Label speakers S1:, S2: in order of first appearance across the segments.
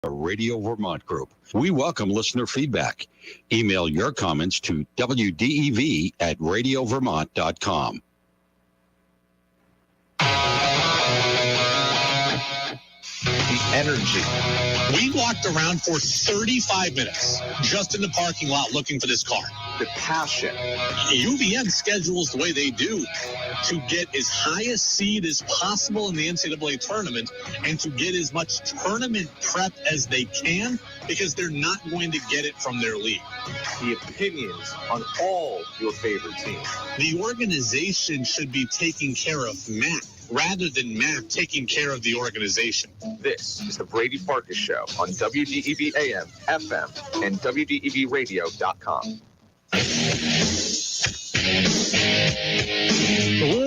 S1: Radio Vermont Group. We welcome listener feedback. Email your comments to wdev@radiovermont.com.
S2: The energy. We walked around for 35 minutes just in the parking lot looking for this car. The passion. UVM schedules the way they do to get as high a seed as possible in the NCAA tournament and to get as much tournament prep as they can because they're not going to get it from their league. The opinions on all your favorite teams. The organization should be taking care of Matt rather than Matt taking care of the organization. This is the Brady Farkas Show on WDEV AM, FM, and WDEVradio.com.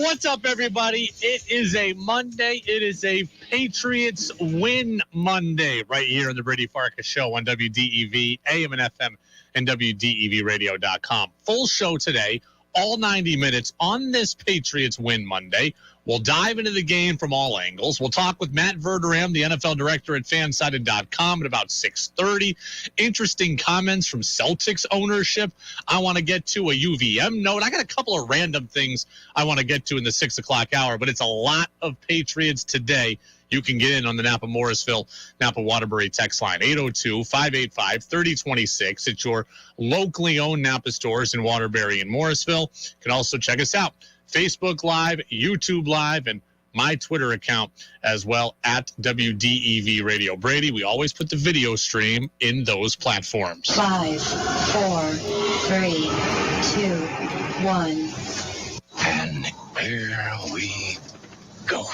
S3: What's up, everybody? It is a Monday. It is a Patriots win Monday right here on the Brady Farkas Show on WDEV AM and FM and WDEVradio.com. Full show today, all 90 minutes on this Patriots win Monday. We'll dive into the game from all angles. We'll talk with Matt Verderame, the NFL director at Fansided.com, at about 6:30. Interesting comments from Celtics ownership. I want to get to a UVM note. I got a couple of random things I want to get to in the 6 o'clock hour, but it's a lot of Patriots today. You can get in on the Napa Morrisville, Napa Waterbury text line, 802-585-3026. It's your locally owned Napa stores in Waterbury and Morrisville. You can also check us out. Facebook Live, YouTube Live, and my Twitter account as well at WDEV Radio. Brady, we always put the video stream in those platforms.
S4: 5, 4, 3, 2, 1.
S2: And here we go.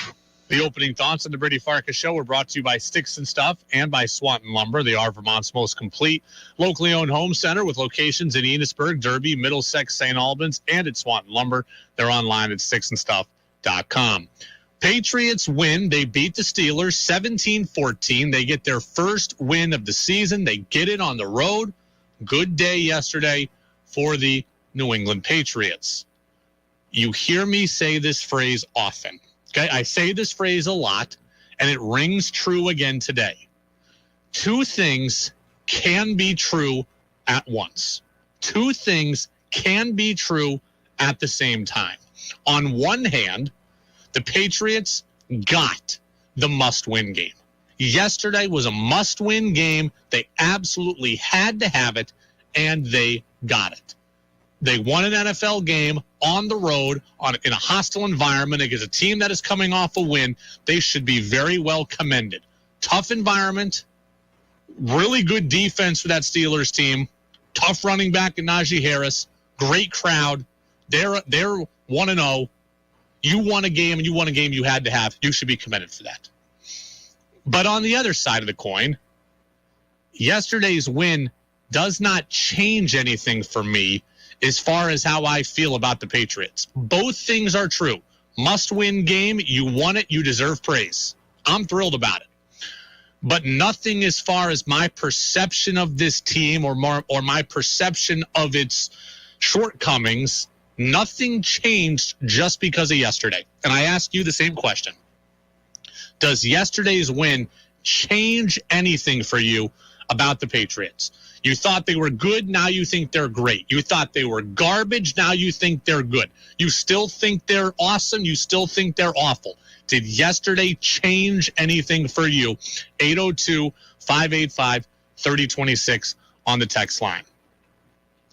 S3: The opening thoughts on the Brady Farkas Show were brought to you by Sticks and Stuff and by Swanton Lumber. They are Vermont's most complete locally owned home center with locations in Enosburg, Derby, Middlesex, St. Albans, and at Swanton Lumber. They're online at sticksandstuff.com. Patriots win. They beat the Steelers 17-14. They get their first win of the season. They get it on the road. Good day yesterday for the New England Patriots. You hear me say this phrase often. Okay, I say this phrase a lot, and it rings true again today. Two things can be true at once. Two things can be true at the same time. On one hand, the Patriots got the must-win game. Yesterday was a must-win game. They absolutely had to have it, and they got it. They won an NFL game on the road in a hostile environment against a team that is coming off a win. They should be very well commended. Tough environment, really good defense for that Steelers team, tough running back in Najee Harris, great crowd. They're 1-0. You won a game, and you won a game you had to have. You should be commended for that. But on the other side of the coin, yesterday's win does not change anything for me as far as how I feel about the Patriots. Both things are true. Must-win game, you won it, you deserve praise. I'm thrilled about it. But nothing as far as my perception of this team or my perception of its shortcomings, nothing changed just because of yesterday. And I ask you the same question. Does yesterday's win change anything for you about the Patriots? You thought they were good, now you think they're great. You thought they were garbage, now you think they're good. You still think they're awesome, you still think they're awful. Did yesterday change anything for you? 802-585-3026 on the text line.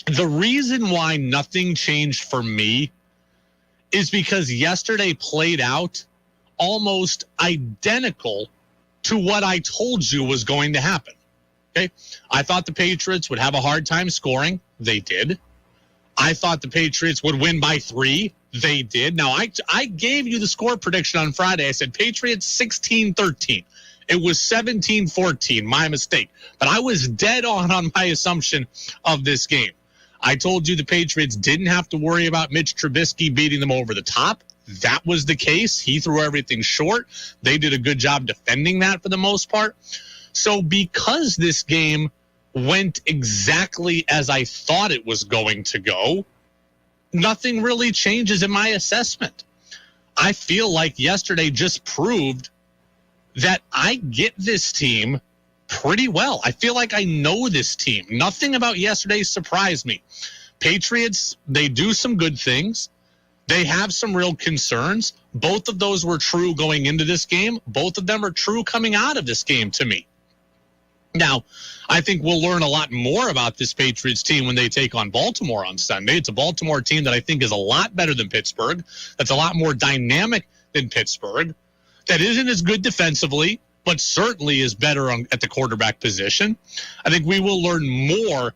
S3: The reason why nothing changed for me is because yesterday played out almost identical to what I told you was going to happen. Okay, I thought the Patriots would have a hard time scoring. They did. I thought the Patriots would win by 3. They did. Now, I gave you the score prediction on Friday. I said Patriots 16-13. It was 17-14, my mistake. But I was dead on my assumption of this game. I told you the Patriots didn't have to worry about Mitch Trubisky beating them over the top. That was the case. He threw everything short. They did a good job defending that for the most part. So because this game went exactly as I thought it was going to go, nothing really changes in my assessment. I feel like yesterday just proved that I get this team pretty well. I feel like I know this team. Nothing about yesterday surprised me. Patriots, they do some good things. They have some real concerns. Both of those were true going into this game. Both of them are true coming out of this game to me. Now, I think we'll learn a lot more about this Patriots team when they take on Baltimore on Sunday. It's a Baltimore team that I think is a lot better than Pittsburgh, that's a lot more dynamic than Pittsburgh, that isn't as good defensively, but certainly is better at the quarterback position. I think we will learn more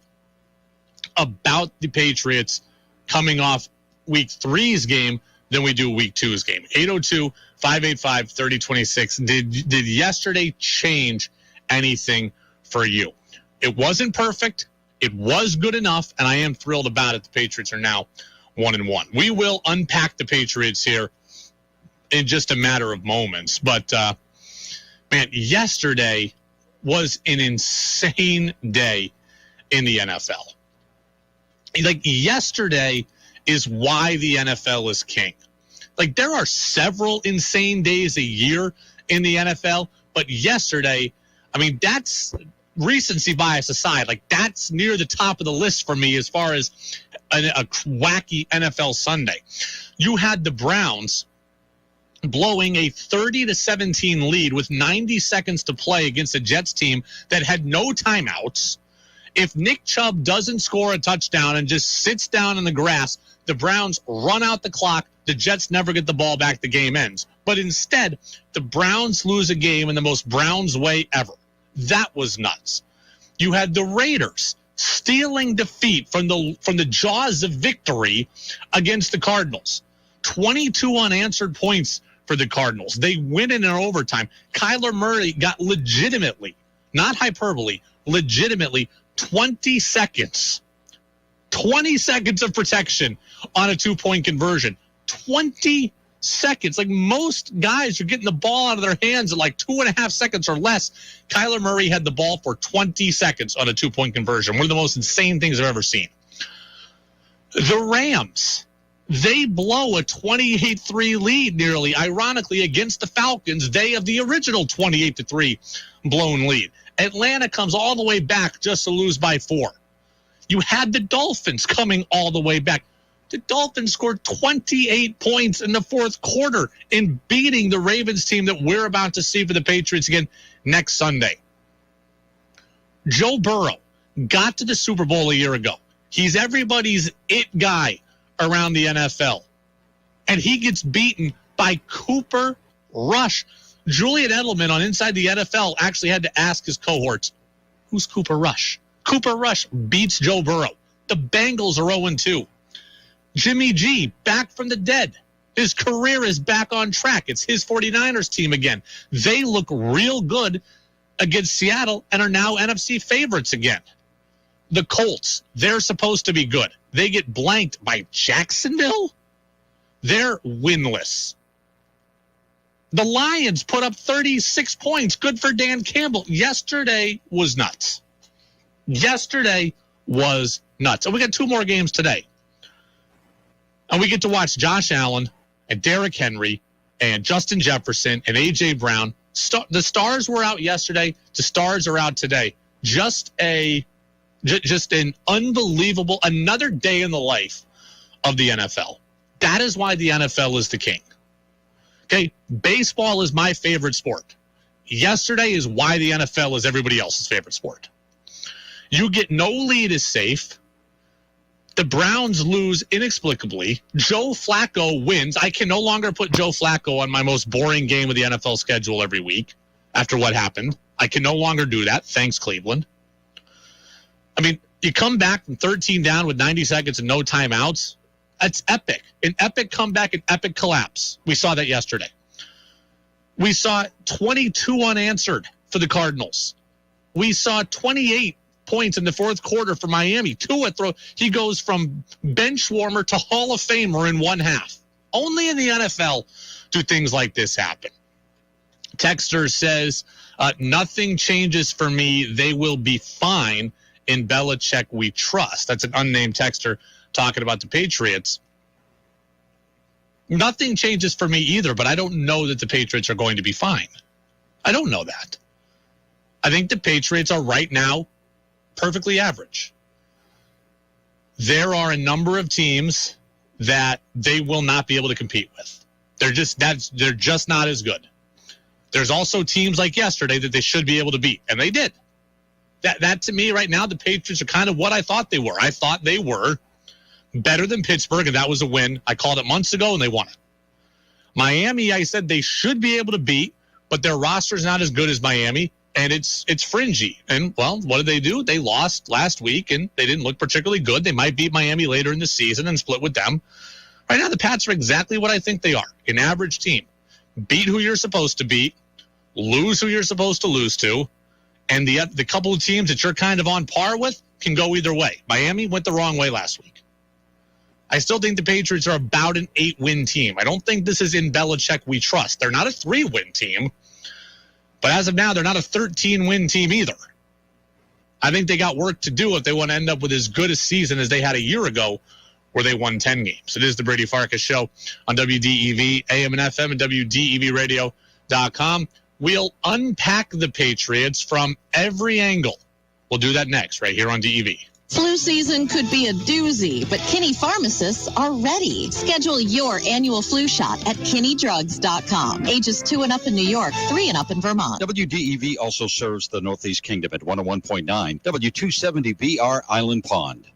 S3: about the Patriots coming off Week 3's game than we do Week 2's game. 802-585-3026. Did yesterday change anything for you? It wasn't perfect. It was good enough, and I am thrilled about it. The Patriots are now 1-1. We will unpack the Patriots here in just a matter of moments. But, man, yesterday was an insane day in the NFL. Like, yesterday is why the NFL is king. Like, there are several insane days a year in the NFL, but yesterday, I mean, that's recency bias aside, like, that's near the top of the list for me as far as a wacky NFL Sunday. You had the Browns blowing a 30-17 lead with 90 seconds to play against a Jets team that had no timeouts. If Nick Chubb doesn't score a touchdown and just sits down in the grass, the Browns run out the clock. The Jets never get the ball back. The game ends. But instead, the Browns lose a game in the most Browns way ever. That was nuts. You had the Raiders stealing defeat from the jaws of victory against the Cardinals. 22 unanswered points for the Cardinals. They win in overtime. Kyler Murray got legitimately, not hyperbole, legitimately 20 seconds. 20 seconds of protection on a 2-point conversion. 20 seconds. Like, most guys are getting the ball out of their hands in like 2.5 seconds or less. Kyler Murray had the ball for 20 seconds on a 2-point conversion. One of the most insane things I've ever seen. The Rams, they blow a 28-3 lead nearly, ironically, against the Falcons. They have the original 28-3 blown lead. Atlanta comes all the way back just to lose by 4. You had the Dolphins coming all the way back. The Dolphins scored 28 points in the fourth quarter in beating the Ravens team that we're about to see for the Patriots again next Sunday. Joe Burrow got to the Super Bowl a year ago. He's everybody's it guy around the NFL. And he gets beaten by Cooper Rush. Julian Edelman on Inside the NFL actually had to ask his cohorts, who's Cooper Rush? Cooper Rush beats Joe Burrow. The Bengals are 0-2. Jimmy G, back from the dead. His career is back on track. It's his 49ers team again. They look real good against Seattle and are now NFC favorites again. The Colts, they're supposed to be good. They get blanked by Jacksonville? They're winless. The Lions put up 36 points. Good for Dan Campbell. Yesterday was nuts. Yesterday was nuts. And we got 2 more games today. And we get to watch Josh Allen and Derrick Henry and Justin Jefferson and A.J. Brown. The stars were out yesterday. The stars are out today. Just an unbelievable, another day in the life of the NFL. That is why the NFL is the king. Okay, baseball is my favorite sport. Yesterday is why the NFL is everybody else's favorite sport. You get no lead is safe. The Browns lose inexplicably. Joe Flacco wins. I can no longer put Joe Flacco on my most boring game of the NFL schedule every week after what happened. I can no longer do that. Thanks, Cleveland. I mean, you come back from 13 down with 90 seconds and no timeouts. That's epic. An epic comeback, an epic collapse. We saw that yesterday. We saw 22 unanswered for the Cardinals. We saw 28 points in the fourth quarter for Miami. Tua he goes from bench warmer to Hall of Famer in one half. Only in the NFL do things like this happen. Texter says, nothing changes for me. They will be fine. In Belichick, we trust. That's an unnamed texter talking about the Patriots. Nothing changes for me either, but I don't know that the Patriots are going to be fine. I don't know that. I think the Patriots are right now perfectly average. There are a number of teams that they will not be able to compete with. They're just not as good. There's also teams like yesterday that they should be able to beat, and they did. That to me right now, the Patriots are kind of what I thought they were. I thought they were better than Pittsburgh, and that was a win. I called it months ago, and they won it. Miami, I said they should be able to beat, but their roster's not as good as Miami, and it's fringy. And, well, what did they do? They lost last week, and they didn't look particularly good. They might beat Miami later in the season and split with them. Right now, the Pats are exactly what I think they are, an average team. Beat who you're supposed to beat, lose who you're supposed to lose to, and the couple of teams that you're kind of on par with can go either way. Miami went the wrong way last week. I still think the Patriots are about an 8-win team. I don't think this is in Belichick we trust. They're not a 3-win team, but as of now, they're not a 13-win team either. I think they got work to do if they want to end up with as good a season as they had a year ago where they won 10 games. It is the Brady Farkas Show on WDEV, AM and FM, and WDEVradio.com. We'll unpack the Patriots from every angle. We'll do that next, right here on DEV.
S5: Flu season could be a doozy, but Kinney pharmacists are ready. Schedule your annual flu shot at KinneyDrugs.com. Ages 2 and up in New York, 3 and up in Vermont.
S1: WDEV also serves the Northeast Kingdom at 101.9, W270BR Island Pond.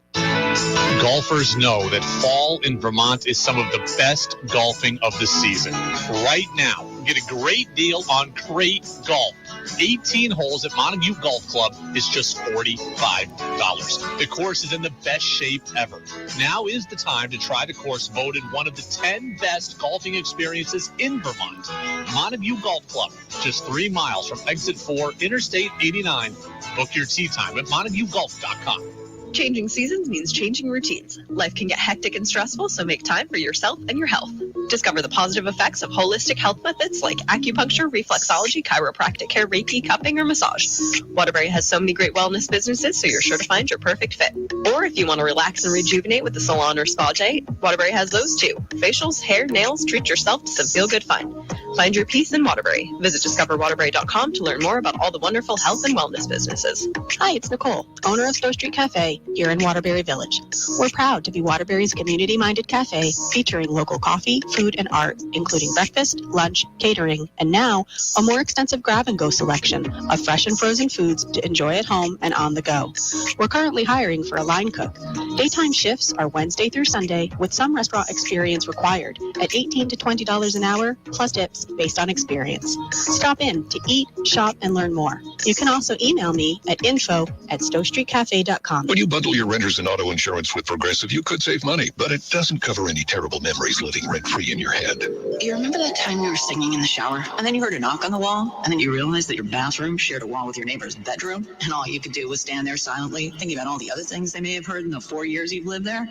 S3: Golfers know that fall in Vermont is some of the best golfing of the season. Right now, get a great deal on Crate Golf. 18 holes at Montague Golf Club is just $45. The course is in the best shape ever. Now is the time to try the course voted one of the 10 best golfing experiences in Vermont. Montague Golf Club, just 3 miles from Exit 4, Interstate 89. Book your tee time at MontagueGolf.com.
S6: Changing seasons means changing routines. Life can get hectic and stressful, so make time for yourself and your health. Discover the positive effects of holistic health methods like acupuncture, reflexology, chiropractic care, Reiki, cupping, or massage. Waterbury has so many great wellness businesses, so you're sure to find your perfect fit. Or if you want to relax and rejuvenate with a salon or spa day, Waterbury has those too. Facials, hair, nails, treat yourself to some feel-good fun. Find your peace in Waterbury. Visit discoverwaterbury.com to learn more about all the wonderful health and wellness businesses.
S7: Hi, it's Nicole, owner of Stowe Street Cafe here in Waterbury Village. We're proud to be Waterbury's community-minded cafe featuring local coffee, food, and art, including breakfast, lunch, catering, and now a more extensive grab-and-go selection of fresh and frozen foods to enjoy at home and on the go. We're currently hiring for a line cook. Daytime shifts are Wednesday through Sunday with some restaurant experience required at $18 to $20 an hour plus tips based on experience. Stop in to eat, shop, and learn more. You can also email me at info@stowstreetcafe.com.
S8: When you bundle your renters and auto insurance with Progressive, you could save money, but it doesn't cover any terrible memories living rent-free in your head.
S9: You remember that time you were singing in the shower, and then you heard a knock on the wall, and then you realized that your bathroom shared a wall with your neighbor's bedroom, and all you could do was stand there silently, thinking about all the other things they may have heard in the 4 years you've lived there?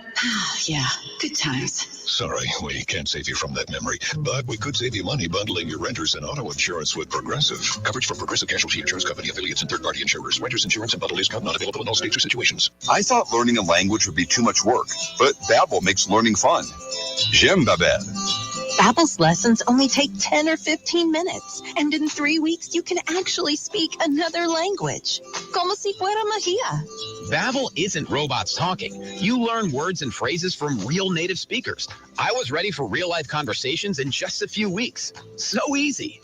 S9: Yeah, good times.
S8: Sorry, we can't save you from that memory, but we could save you money bundling your renters and auto insurance with Progressive. Coverage from Progressive Casualty Insurance Company, affiliates, and third-party insurers. Renters insurance and bundle discount not available in all states or situations.
S10: I thought learning a language would be too much work, but Babbel makes learning fun. J'aime Babbel.
S11: Babbel's lessons only take 10 or 15 minutes, and in 3 weeks you can actually speak another language. Como si fuera magia.
S12: Babbel isn't robots talking. You learn words and phrases from real native speakers. I was ready for real-life conversations in just a few weeks. So easy.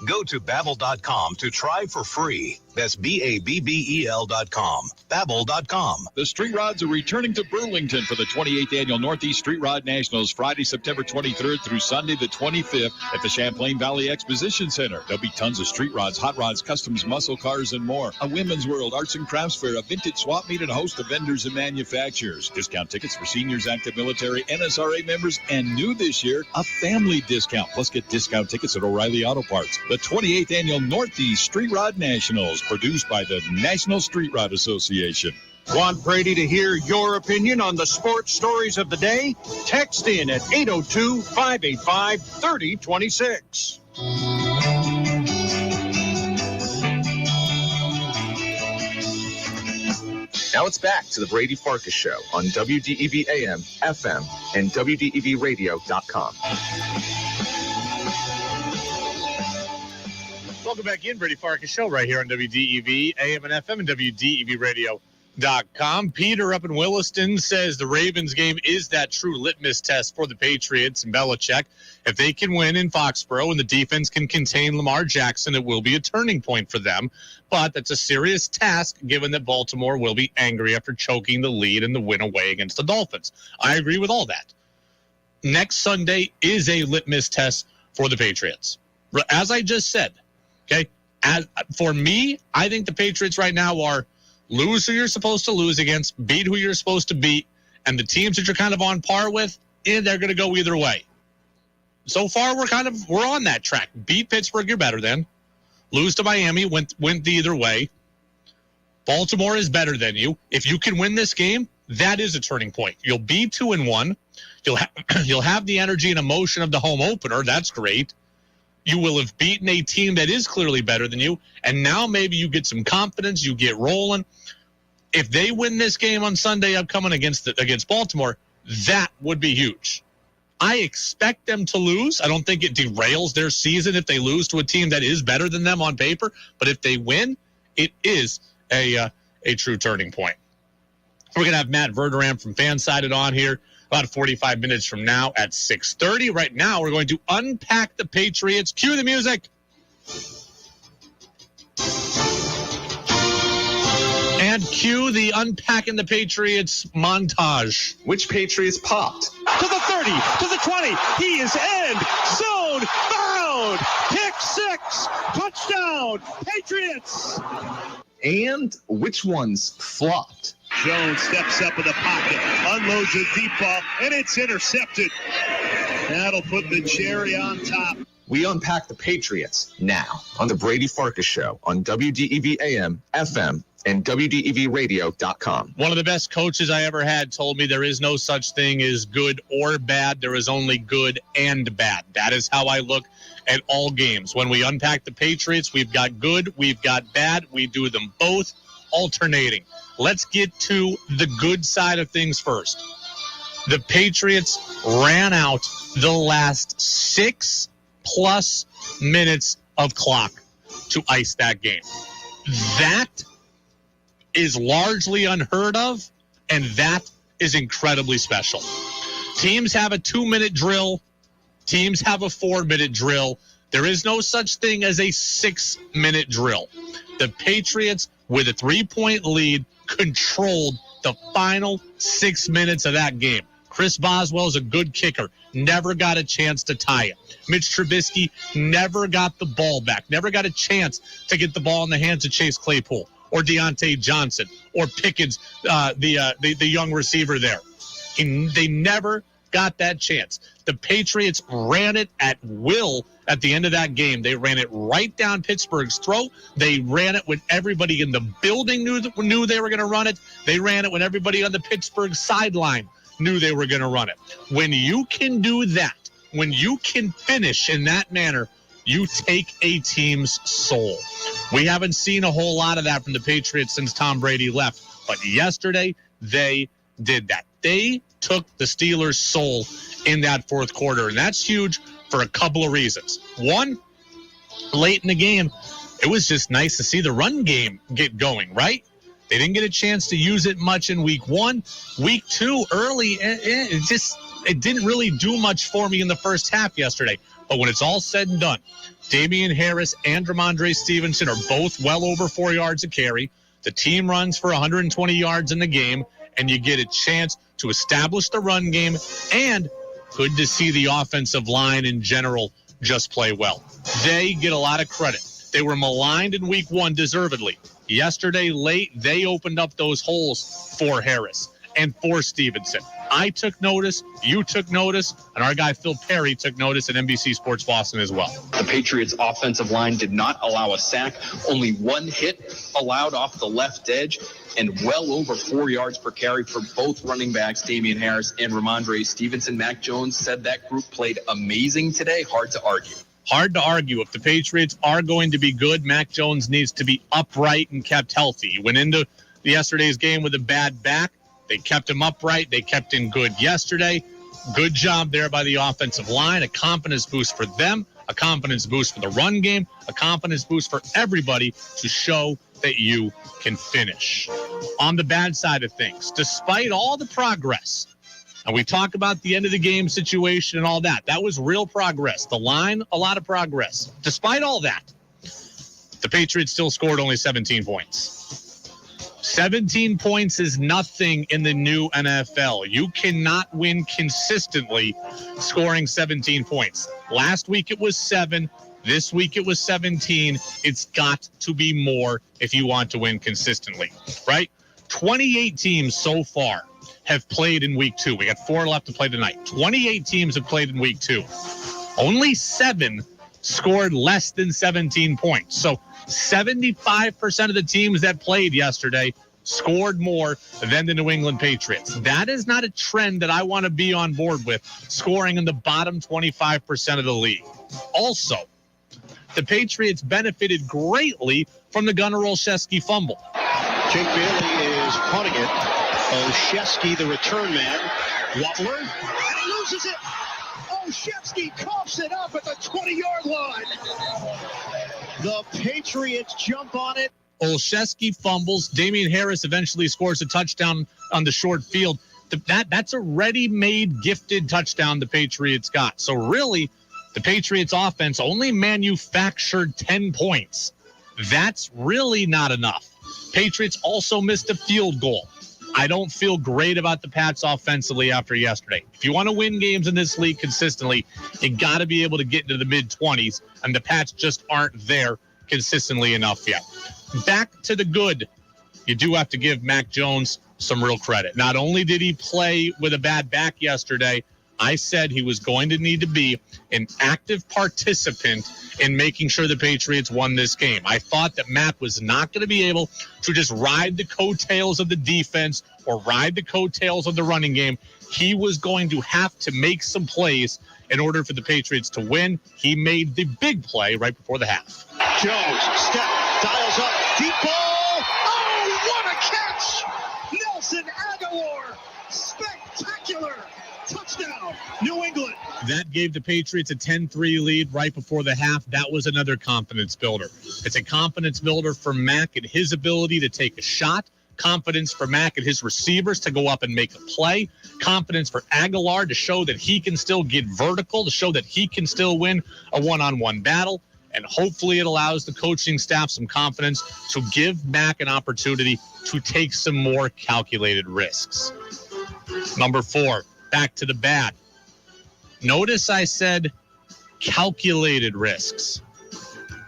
S13: Go to Babbel.com to try for free. That's Babbel.com. Babbel.com.
S14: The Street Rods are returning to Burlington for the 28th Annual Northeast Street Rod Nationals, Friday, September 23rd through Sunday the 25th at the Champlain Valley Exposition Center. There'll be tons of street rods, hot rods, customs, muscle cars, and more. A women's world, arts and crafts fair, a vintage swap meet, and a host of vendors and manufacturers. Discount tickets for seniors, active military, NSRA members, and new this year, a family discount. Plus, get discount tickets at O'Reilly Auto Parts. The 28th Annual Northeast Street Rod Nationals, produced by the National Street Rod Association.
S15: Want Brady to hear your opinion on the sports stories of the day? Text in at 802-585-3026.
S16: Now it's back to the Brady Farkas Show on WDEV AM, FM, and WDEVradio.com.
S3: Welcome back in, Brady Farkas Show, right here on WDEV, AM and FM, and WDEVradio.com. Peter up in Williston says the Ravens game is that true litmus test for the Patriots and Belichick. If they can win in Foxborough and the defense can contain Lamar Jackson, it will be a turning point for them. But that's a serious task, given that Baltimore will be angry after choking the lead in the win away against the Dolphins. I agree with all that. Next Sunday is a litmus test for the Patriots. As I just said, okay, for me, I think the Patriots right now are lose who you're supposed to lose against, beat who you're supposed to beat, and the teams that you're kind of on par with, they're going to go either way. So far, we're on that track. Beat Pittsburgh, you're better than. Lose to Miami, went the either way. Baltimore is better than you. If you can win this game, that is a turning point. You'll be 2-1. You'll have the energy and emotion of the home opener. That's great. You will have beaten a team that is clearly better than you, and now maybe you get some confidence, you get rolling. If they win this game on Sunday upcoming against Baltimore, that would be huge. I expect them to lose. I don't think it derails their season if they lose to a team that is better than them on paper, but if they win, it is a true turning point. We're going to have Matt Verderame from Fansided on here about 45 minutes from now at 6:30. Right now, we're going to unpack the Patriots. Cue the music. And cue the Unpacking the Patriots montage.
S16: Which Patriots popped?
S15: To the 30, to the 20. He is end zone bound. Pick six. Touchdown. Patriots.
S16: And which ones flopped?
S15: Jones steps up in the pocket, unloads a deep ball, and it's intercepted. That'll put the cherry on top.
S16: We unpack the Patriots now on the Brady Farkas Show on WDEV AM, FM, and WDEVradio.com.
S3: One of the best coaches I ever had told me there is no such thing as good or bad. There is only good and bad. That is how I look at all games. When we unpack the Patriots, we've got good, we've got bad. We do them both alternating. Let's get to the good side of things first. The Patriots ran out the last 6+ minutes of clock to ice that game. That is largely unheard of, and that is incredibly special. Teams have a 2-minute drill. Teams have a 4-minute drill. There is no such thing as a 6-minute drill. The Patriots, with a 3-point lead, controlled the final 6 minutes of that game. Chris Boswell is a good kicker. Never got a chance to tie it. Mitch Trubisky never got the ball back. Never got a chance to get the ball in the hands of Chase Claypool or Deontay Johnson or Pickens, the young receiver there. They never got that chance. The Patriots ran it at will at the end of that game. They ran it right down Pittsburgh's throat. They ran it when everybody in the building knew they were going to run it. They ran it when everybody on the Pittsburgh sideline knew they were going to run it. When you can do that, when you can finish in that manner, you take a team's soul. We haven't seen a whole lot of that from the Patriots since Tom Brady left, but yesterday they did that. They took the Steelers' soul in that fourth quarter, and that's huge for a couple of reasons. One, late in the game, it was just nice to see the run game get going, right? They didn't get a chance to use it much in week 1. Week 2, early, it didn't really do much for me in the first half yesterday. But when it's all said and done, Damian Harris and Ramondre Stevenson are both well over 4 yards a carry. The team runs for 120 yards in the game, and you get a chance to establish the run game, and good to see the offensive line in general just play well. They get a lot of credit. They were maligned in week 1 deservedly. Yesterday, late, they opened up those holes for Harris and for Stevenson. I took notice, you took notice, and our guy Phil Perry took notice at NBC Sports Boston as well.
S17: The Patriots' offensive line did not allow a sack. Only 1 hit allowed off the left edge, and well over 4 yards per carry for both running backs, Damian Harris and Ramondre Stevenson. Mac Jones said that group played amazing today. Hard to argue.
S3: Hard to argue. If the Patriots are going to be good, Mac Jones needs to be upright and kept healthy. He went into yesterday's game with a bad back. They kept him upright. They kept him good yesterday. Good job there by the offensive line. A confidence boost for them, a a confidence boost for the run game, a confidence boost for everybody to show that you can finish. On the bad side of things, despite all the progress, and we talk about the end of the game situation and all that, that was real progress. The line, a lot of progress. Despite all that, the Patriots still scored only 17 points. 17 points is nothing in the new NFL. You cannot win consistently scoring 17 points. Last week it was 7. This week it was 17. It's got to be more if you want to win consistently, right? 28 teams so far have played in week 2. We got 4 left to play tonight. 28 teams have played in week 2. Only 7 scored less than 17 points. So 75% of the teams that played yesterday scored more than the New England Patriots. That is not a trend that I want to be on board with, scoring in the bottom 25% of the league. Also, the Patriots benefited greatly from the Gunnar Olszewski fumble.
S15: Jake Bailey is punting it. Olszewski, the return man. Waddler, and he loses it. Olszewski coughs it up at the 20-yard line. The Patriots jump on it.
S3: Olszewski fumbles. Damian Harris eventually scores a touchdown on the short field. That's a ready-made, gifted touchdown the Patriots got. So really, the Patriots offense only manufactured 10 points. That's really not enough. Patriots also missed a field goal. I don't feel great about the Pats offensively after yesterday. If you want to win games in this league consistently, you got to be able to get into the mid-20s, and the Pats just aren't there consistently enough yet. Back to the good. You do have to give Mac Jones some real credit. Not only did he play with a bad back yesterday, I said he was going to need to be an active participant in making sure the Patriots won this game. I thought that Mac was not going to be able to just ride the coattails of the defense or ride the coattails of the running game. He was going to have to make some plays in order for the Patriots to win. He made the big play right before the half.
S15: Jones, step, dials up, deep ball. Oh, what a catch! Nelson Aguilar, spectacular. Touchdown, New England.
S3: That gave the Patriots a 10-3 lead right before the half. That was another confidence builder. It's a confidence builder for Mac and his ability to take a shot. Confidence for Mac and his receivers to go up and make a play. Confidence for Aguilar to show that he can still get vertical, to show that he can still win a one-on-one battle. And hopefully it allows the coaching staff some confidence to give Mac an opportunity to take some more calculated risks. Number 4. Back to the bad. Notice I said calculated risks.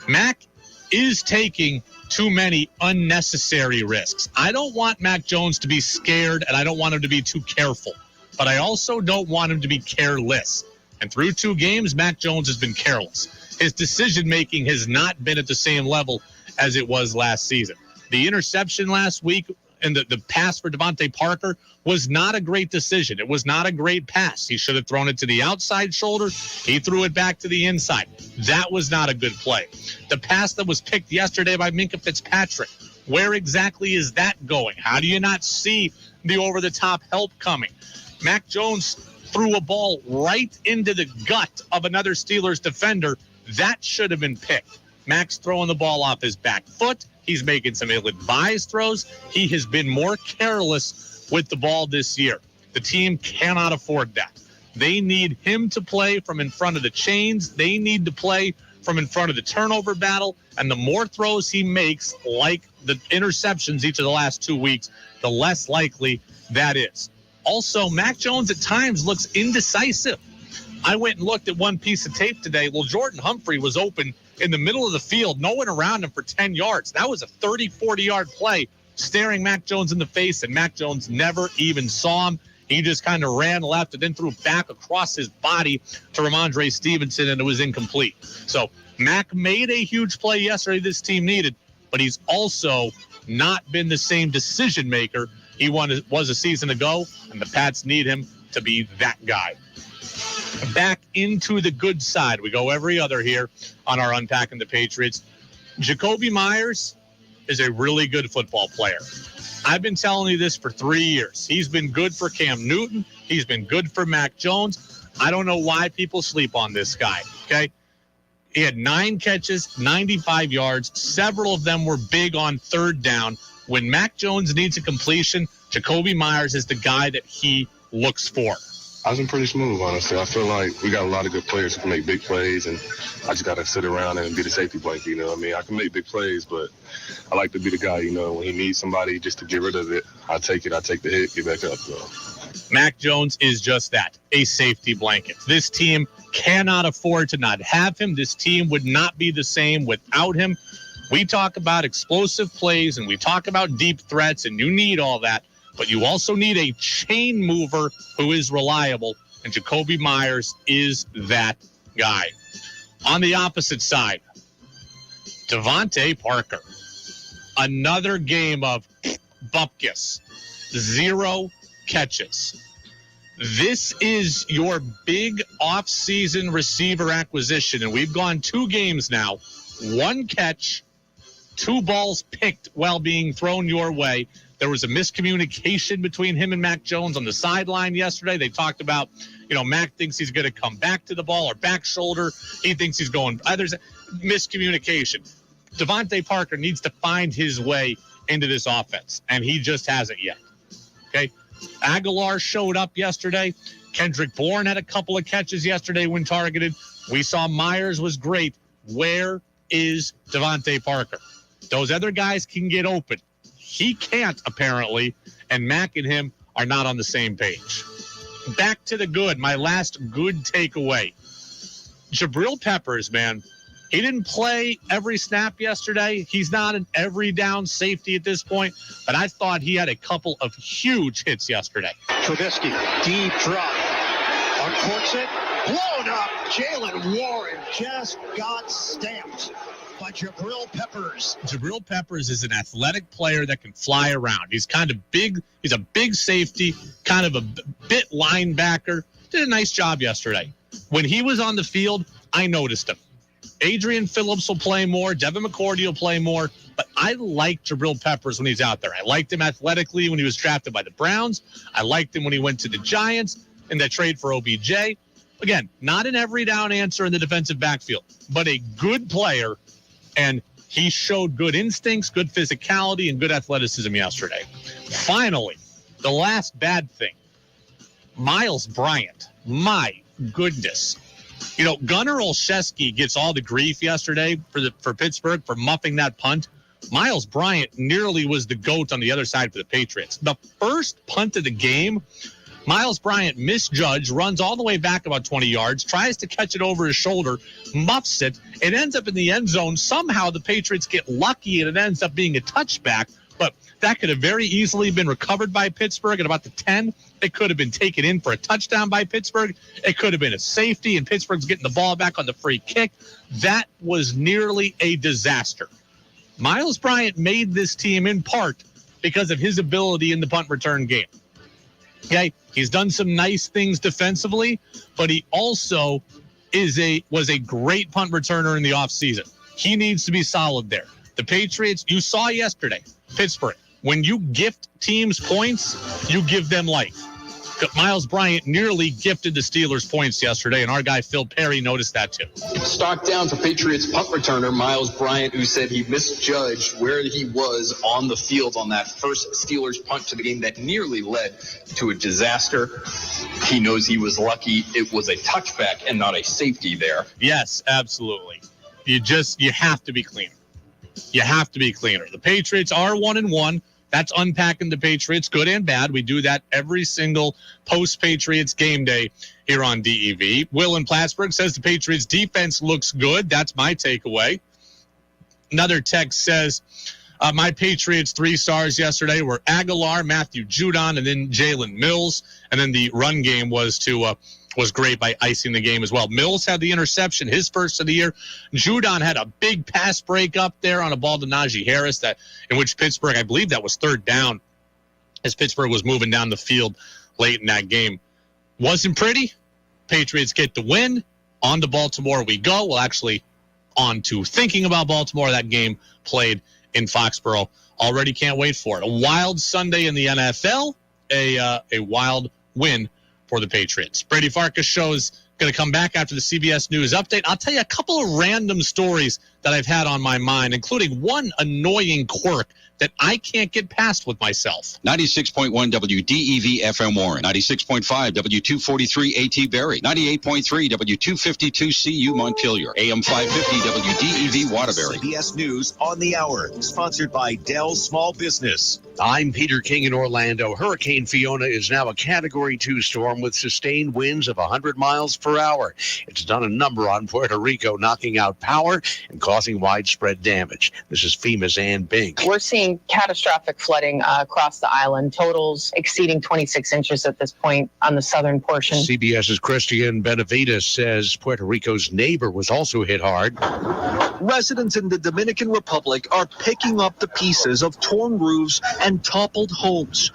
S3: Mac is taking too many unnecessary risks. I don't want Mac Jones to be scared, and I don't want him to be too careful. But I also don't want him to be careless. And through 2 games, Mac Jones has been careless. His decision-making has not been at the same level as it was last season. The interception last week and the pass for Devontae Parker was not a great decision. It was not a great pass. He should have thrown it to the outside shoulder. He threw it back to the inside. That was not a good play. The pass that was picked yesterday by Minkah Fitzpatrick, where exactly is that going? How do you not see the over-the-top help coming? Mac Jones threw a ball right into the gut of another Steelers defender. That should have been picked. Mac's throwing the ball off his back foot. He's making some ill-advised throws. He has been more careless with the ball this year. The team cannot afford that. They need him to play from in front of the chains. They need to play from in front of the turnover battle. And the more throws he makes, like the interceptions each of the last 2 weeks, the less likely that is. Also, Mac Jones at times looks indecisive. I went and looked at one piece of tape today. Well, Jordan Humphrey was open in the middle of the field, no one around him for 10 yards. That was a 30, 40-yard play staring Mac Jones in the face, and Mac Jones never even saw him. He just kind of ran left and then threw back across his body to Ramondre Stevenson, and it was incomplete. So Mac made a huge play yesterday this team needed, but he's also not been the same decision maker he was a season ago, and the Pats need him to be that guy. Back into the good side. We go every other here on our Unpacking the Patriots. Jacoby Myers is a really good football player. I've been telling you this for 3 years. He's been good for Cam Newton. He's been good for Mac Jones. I don't know why people sleep on this guy, okay? He had 9 catches, 95 yards. Several of them were big on third down. When Mac Jones needs a completion, Jacoby Myers is the guy that he looks for.
S18: I've been pretty smooth, honestly. I feel like we got a lot of good players who can make big plays, and I just got to sit around and be the safety blanket, you know what I mean? I can make big plays, but I like to be the guy, you know, when he needs somebody just to get rid of it, I take it, I take the hit, get back up. So.
S3: Mac Jones is just that, a safety blanket. This team cannot afford to not have him. This team would not be the same without him. We talk about explosive plays, and we talk about deep threats, and you need all that. But you also need a chain mover who is reliable, and Jacoby Myers is that guy. On the opposite side, Devontae Parker. Another game of bupkis. 0 catches. This is your big offseason receiver acquisition, and we've gone 2 games now. 1 catch, 2 balls picked while being thrown your way. There was a miscommunication between him and Mac Jones on the sideline yesterday. They talked about, Mac thinks he's going to come back to the ball or back shoulder. He thinks he's going. There's a miscommunication. Devontae Parker needs to find his way into this offense, and he just hasn't yet. Okay? Aguilar showed up yesterday. Kendrick Bourne had a couple of catches yesterday when targeted. We saw Myers was great. Where is Devontae Parker? Those other guys can get open. He can't, apparently, and Mac and him are not on the same page. Back to the good, my last good takeaway. Jabril Peppers, man, he didn't play every snap yesterday. He's not an every down safety at this point, but I thought he had a couple of huge hits yesterday.
S15: Trubisky, deep drop, uncorks it, blown up. Jalen Warren just got stamped by Jabril Peppers.
S3: Jabril Peppers is an athletic player that can fly around. He's kind of big. He's a big safety, kind of a bit linebacker. Did a nice job yesterday. When he was on the field, I noticed him. Adrian Phillips will play more. Devin McCourty will play more. But I like Jabril Peppers when he's out there. I liked him athletically when he was drafted by the Browns. I liked him when he went to the Giants in that trade for OBJ. Again, not an every down answer in the defensive backfield, but a good player. And he showed good instincts, good physicality, and good athleticism yesterday. Finally, the last bad thing, Miles Bryant. My goodness. Gunnar Olszewski gets all the grief yesterday for Pittsburgh for muffing that punt. Miles Bryant nearly was the GOAT on the other side for the Patriots. The first punt of the game, Miles Bryant misjudged, runs all the way back about 20 yards, tries to catch it over his shoulder, muffs it. It ends up in the end zone. Somehow the Patriots get lucky and it ends up being a touchback. But that could have very easily been recovered by Pittsburgh at about the 10. It could have been taken in for a touchdown by Pittsburgh. It could have been a safety, and Pittsburgh's getting the ball back on the free kick. That was nearly a disaster. Miles Bryant made this team in part because of his ability in the punt return game. Okay, he's done some nice things defensively, but he also was a great punt returner in the offseason. He needs to be solid there. The Patriots, you saw yesterday, Pittsburgh, when you gift teams points, you give them life. Miles Bryant nearly gifted the Steelers points yesterday, and our guy Phil Perry noticed that too.
S17: Stock down for Patriots punt returner Miles Bryant, who said he misjudged where he was on the field on that first Steelers punt to the game that nearly led to a disaster. He knows he was lucky it was a touchback and not a safety there.
S3: Yes, absolutely. You have to be cleaner. You have to be cleaner. The Patriots are 1-1. That's unpacking the Patriots, good and bad. We do that every single post-Patriots game day here on DEV. Will in Plattsburgh says the Patriots defense looks good. That's my takeaway. Another text says, my Patriots 3 stars yesterday were Aguilar, Matthew Judon, and then Jalen Mills. And then the run game was great by icing the game as well. Mills had the interception, his first of the year. Judon had a big pass break up there on a ball to Najee Harris in which Pittsburgh, I believe that was 3rd down as Pittsburgh was moving down the field late in that game. Wasn't pretty. Patriots get the win. On to Baltimore we go. Well, actually, on to thinking about Baltimore. That game played in Foxborough. Already can't wait for it. A wild Sunday in the NFL. A wild win for the Patriots. Brady Farkas shows Going to come back after the CBS News update. I'll tell you a couple of random stories that I've had on my mind, including one annoying quirk that I can't get past with myself.
S1: 96.1 WDEV FM Warren, 96.5 W243 AT Berry, 98.3 W252 CU Montpelier, AM 550 WDEV Waterbury.
S19: CBS News on the Hour, sponsored by Dell Small Business.
S15: I'm Peter King in Orlando. Hurricane Fiona is now a Category 2 storm with sustained winds of 100 miles per hour. It's done a number on Puerto Rico, knocking out power and causing widespread damage. This is FEMA's Ann Bink.
S20: We're seeing catastrophic flooding across the island, totals exceeding 26 inches at this point on the southern portion.
S15: CBS's Christian Benavides says Puerto Rico's neighbor was also hit hard.
S21: Residents in the Dominican Republic are picking up the pieces of torn roofs and toppled homes.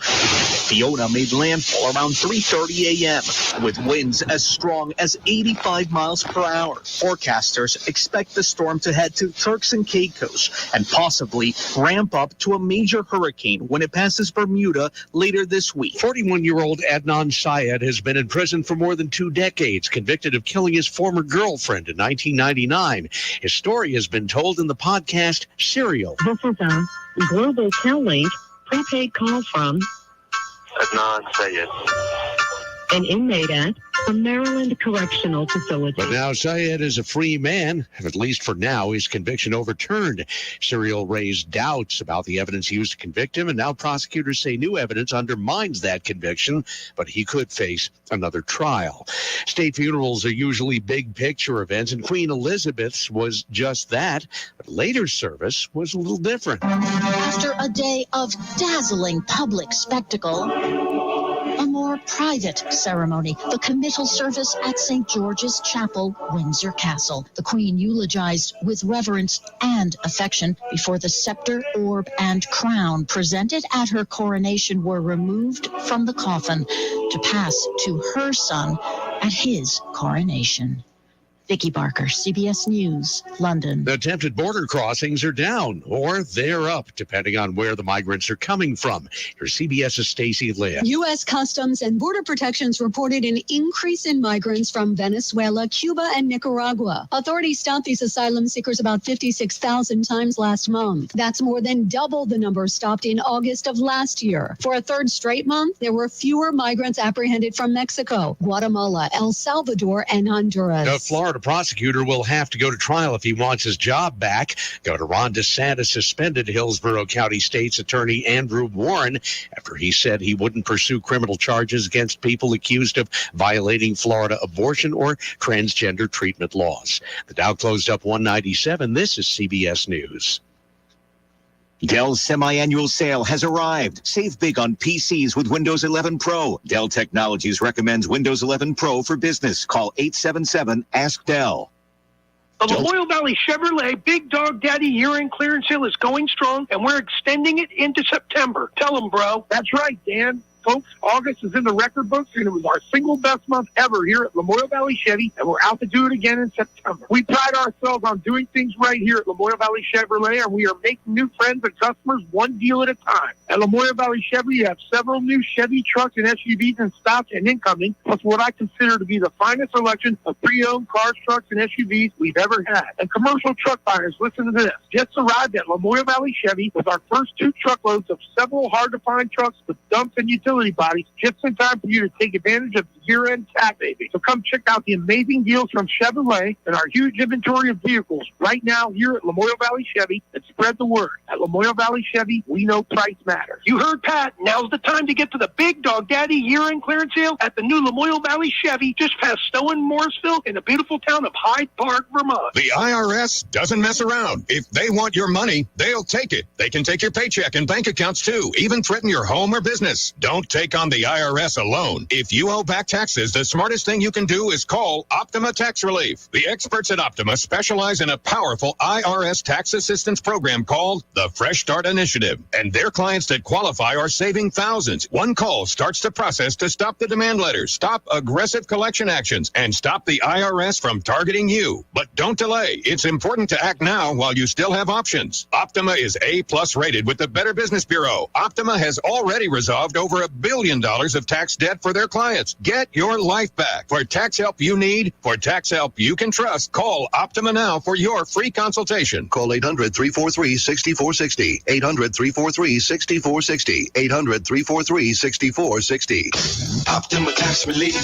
S21: Fiona made landfall around 3:30 a.m. with winds as strong as 85 miles per hour. Forecasters expect the storm to head to Turks and Caicos and possibly ramp up to a major hurricane when it passes Bermuda later this week.
S15: 41-year-old Adnan Syed has been in prison for more than 2 decades, convicted of killing his former girlfriend in 1999. His story has been told in the podcast Serial.
S22: This is a global Tel-Link prepaid call from
S23: Adnan Syed,
S22: an inmate at a Maryland correctional facility.
S15: But now Syed is a free man, at least for now, his conviction overturned. Serial raised doubts about the evidence used to convict him, and now prosecutors say new evidence undermines that conviction, but he could face another trial. State funerals are usually big picture events, and Queen Elizabeth's was just that, but later service was a little different.
S5: After a day of dazzling public spectacle, a more private ceremony, the committal service at St. George's Chapel, Windsor Castle. The Queen eulogized with reverence and affection before the scepter, orb, and crown presented at her coronation were removed from the coffin to pass to her son at his coronation. Vicki Barker, CBS News, London.
S15: The attempted border crossings are down, or they're up, depending on where the migrants are coming from. Here's CBS's Stacey Lynn.
S24: U.S. Customs and Border Protections reported an increase in migrants from Venezuela, Cuba, and Nicaragua. Authorities stopped these asylum seekers about 56,000 times last month. That's more than double the number stopped in August of last year. For a third straight month, there were fewer migrants apprehended from Mexico, Guatemala, El Salvador, and Honduras.
S15: The Florida prosecutor will have to go to trial if he wants his job back. Governor Ron DeSantis suspended Hillsborough County State's Attorney Andrew Warren after he said he wouldn't pursue criminal charges against people accused of violating Florida abortion or transgender treatment laws. The Dow closed up 197. This is CBS News.
S19: Dell's semi-annual sale has arrived. Save big on PCs with Windows 11 Pro. Dell Technologies recommends Windows 11 Pro for business. Call 877-ASK-DELL.
S25: The Lamoille Valley Chevrolet Big Dog Daddy year-end clearance sale is going strong, and we're extending it into September. Tell them, bro. That's right, Dan. Folks, August is in the record books, and it was our single best month ever here at Lamoille Valley Chevy, and we're out to do it again in September. We pride ourselves on doing things right here at Lamoille Valley Chevrolet, and we are making new friends and customers one deal at a time. At Lamoille Valley Chevy, you have several new Chevy trucks and SUVs in stock and incoming, plus what I consider to be the finest selection of pre-owned cars, trucks, and SUVs we've ever had. And commercial truck buyers, listen to this. Just arrived at Lamoille Valley Chevy with our first 2 truckloads of several hard-to-find trucks with dumps and utility bodies, just in time for you to take advantage of the year-end tax savings. So come check out the amazing deals from Chevrolet and our huge inventory of vehicles right now here at Lamoille Valley Chevy, and spread the word. At Lamoille Valley Chevy, we know price matters. You heard Pat. Now's the time to get to the Big Dog Daddy year-end clearance sale at the new Lamoille Valley Chevy, just past Stowe and Morrisville in the beautiful town of Hyde Park, Vermont.
S13: The IRS doesn't mess around. If they want your money, they'll take it. They can take your paycheck and bank accounts too, even threaten your home or business. Don't take on the IRS alone. If you owe back taxes, the smartest thing you can do is call Optima Tax Relief. The experts at Optima specialize in a powerful IRS tax assistance program called the Fresh Start Initiative. And their clients that qualify are saving thousands. One call starts the process to stop the demand letters, stop aggressive collection actions, and stop the IRS from targeting you. But don't delay. It's important to act now while you still have options. Optima is A+ rated with the Better Business Bureau. Optima has already resolved over $1 $1 billion of tax debt for their clients. Get your life back. For tax help you need, for tax help you can trust, call Optima now for your free consultation.
S8: Call 800-343-6460. 800-343-6460. 800-343-6460.
S2: Optima Tax Relief.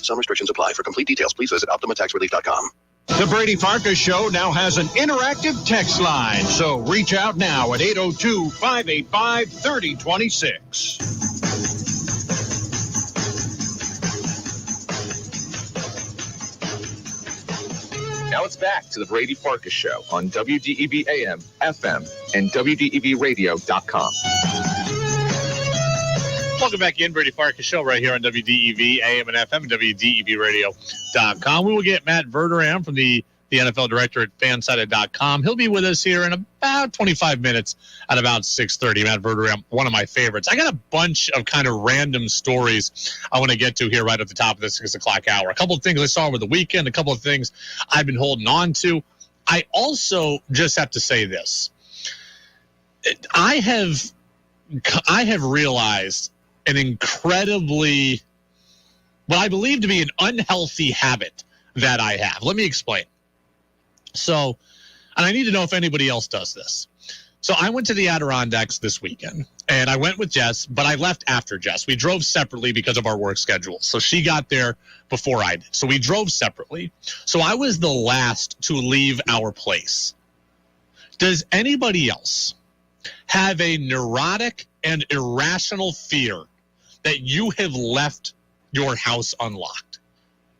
S8: Some restrictions apply. For complete details, please visit OptimaTaxRelief.com.
S4: The Brady Farkas Show now has an interactive text line, so reach out now at 802-585-3026.
S16: Now it's back to the Brady Farkas Show on WDEV AM, FM, and WDEVradio.com.
S3: Welcome back in, Brady Farkas Show, right here on WDEV, AM and FM, and WDEVradio.com. We will get Matt Verderame from the NFL director at fansided.com. He'll be with us here in about 25 minutes at about 6:30. Matt Verderame, one of my favorites. I got a bunch of kind of random stories I want to get to here right at the top of the 6 o'clock hour. A couple of things I saw over the weekend, a couple of things I've been holding on to. I also just have to say this. I have realized an incredibly, what I believe to be an unhealthy habit that I have. Let me explain. So, and I need to know if anybody else does this. So I went to the Adirondacks this weekend, and I went with Jess, but I left after Jess. We drove separately because of our work schedule. So she got there before I did. So we drove separately. So I was the last to leave our place. Does anybody else have a neurotic and irrational fear that you have left your house unlocked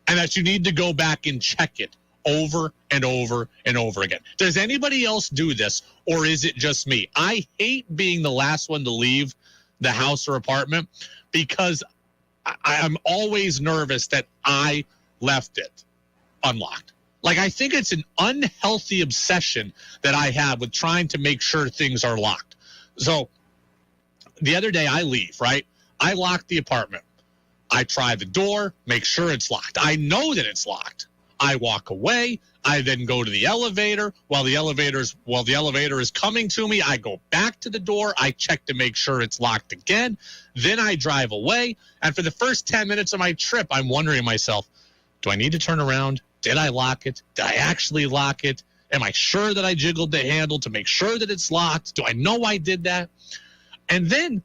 S3: and that you need to go back and check it over and over and over again? Does anybody else do this, or is it just me? I hate being the last one to leave the house or apartment because I'm always nervous that I left it unlocked. Like, I think it's an unhealthy obsession that I have with trying to make sure things are locked. So the other day I leave, right? I lock the apartment. I try the door, make sure it's locked. I know that it's locked. I walk away. I then go to the elevator. While the elevator is coming to me, I go back to the door. I check to make sure it's locked again. Then I drive away. And for the first 10 minutes of my trip, I'm wondering to myself, do I need to turn around? Did I lock it? Did I actually lock it? Am I sure that I jiggled the handle to make sure that it's locked? Do I know I did that? And then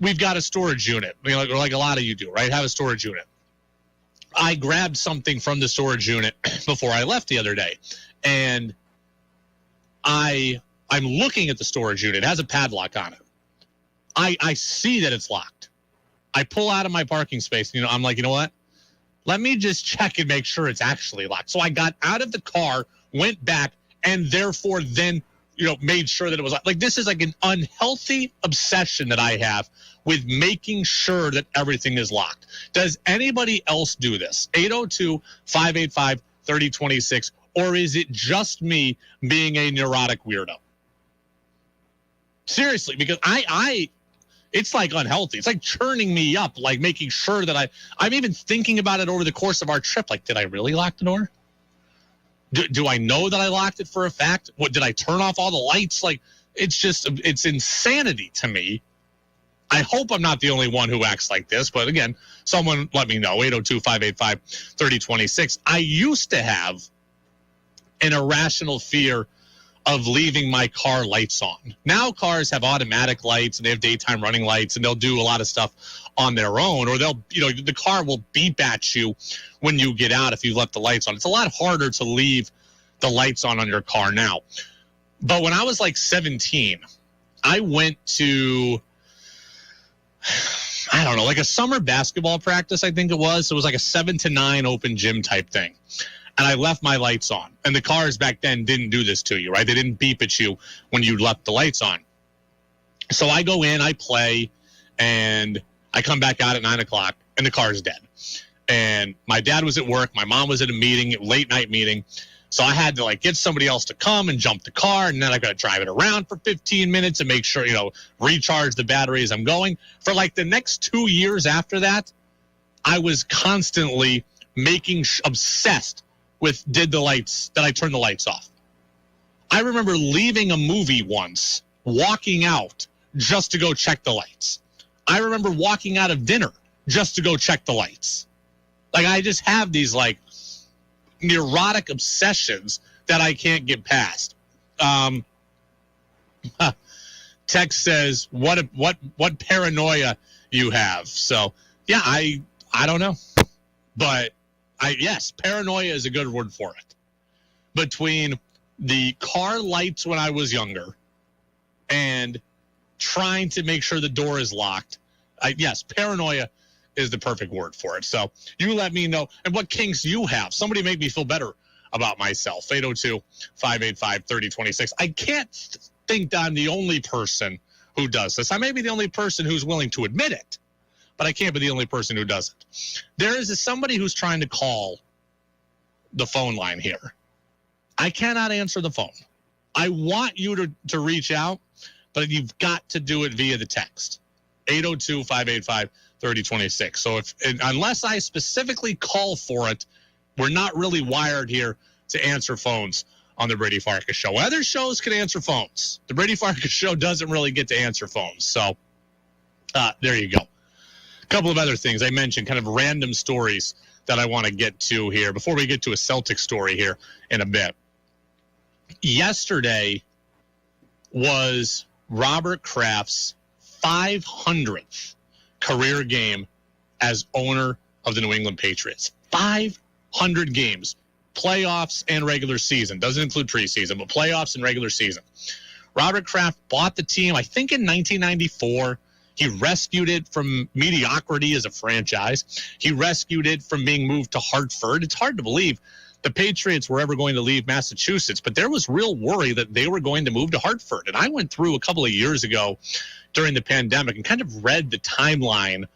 S3: we've got a storage unit, like a lot of you do, right? Have a storage unit. I grabbed something from the storage unit before I left the other day, and I'm looking at the storage unit. It has a padlock on it. I see that it's locked. I pull out of my parking space. I'm like, you know what? Let me just check and make sure it's actually locked. So I got out of the car, went back, and therefore then made sure that it was like, this is like an unhealthy obsession that I have with making sure that everything is locked. Does anybody else do this? 802-585-3026, or is it just me being a neurotic weirdo? Seriously, because it's like unhealthy. It's like churning me up, like making sure that I'm even thinking about it over the course of our trip. Like, did I really lock the door? Do I know that I locked it for a fact? What, did I turn off all the lights? Like, it's insanity to me. I hope I'm not the only one who acts like this, but again, someone let me know. 802-585-3026. I used to have an irrational fear of leaving my car lights on. Now cars have automatic lights and they have daytime running lights, and they'll do a lot of stuff on their own, or the car will beep at you when you get out if you left the lights on. It's a lot harder to leave the lights on your car now. But when I was like 17, I went to, I don't know, like a summer basketball practice, I think it was. So it was like a 7 to 9 open gym type thing. And I left my lights on. And the cars back then didn't do this to you, right? They didn't beep at you when you left the lights on. So I go in, I play, and I come back out at 9 o'clock, and the car is dead. And my dad was at work. My mom was at a meeting, late night meeting. So I had to get somebody else to come and jump the car, and then I got to drive it around for 15 minutes and make sure, recharge the battery as I'm going. For the next 2 years after that, I was constantly obsessed with did I turn the lights off. I remember leaving a movie once, walking out just to go check the lights. I remember walking out of dinner just to go check the lights. Like, I just have these, like, neurotic obsessions that I can't get past. Text says, what paranoia you have. So, yeah, I don't know. But, yes, paranoia is a good word for it. Between the car lights when I was younger and trying to make sure the door is locked, yes, paranoia is the perfect word for it. So you let me know. And what kinks you have. Somebody make me feel better about myself. 802-585-3026. I can't think that I'm the only person who does this. I may be the only person who's willing to admit it, but I can't be the only person who does it. There is somebody who's trying to call the phone line here. I cannot answer the phone. I want you to reach out, but you've got to do it via the text. 802-585-3026. So unless I specifically call for it, we're not really wired here to answer phones on the Brady Farkas Show. Other shows can answer phones. The Brady Farkas Show doesn't really get to answer phones. So there you go. A couple of other things I mentioned, kind of random stories that I want to get to here before we get to a Celtic story here in a bit. Yesterday was Robert Kraft's 500th career game as owner of the New England Patriots. 500 games, playoffs and regular season. Doesn't include preseason, but playoffs and regular season. Robert Kraft bought the team, I think, in 1994. He rescued it from mediocrity as a franchise. He rescued it from being moved to Hartford. It's hard to believe the Patriots were ever going to leave Massachusetts, but there was real worry that they were going to move to Hartford. And I went through a couple of years ago during the pandemic and kind of read the timeline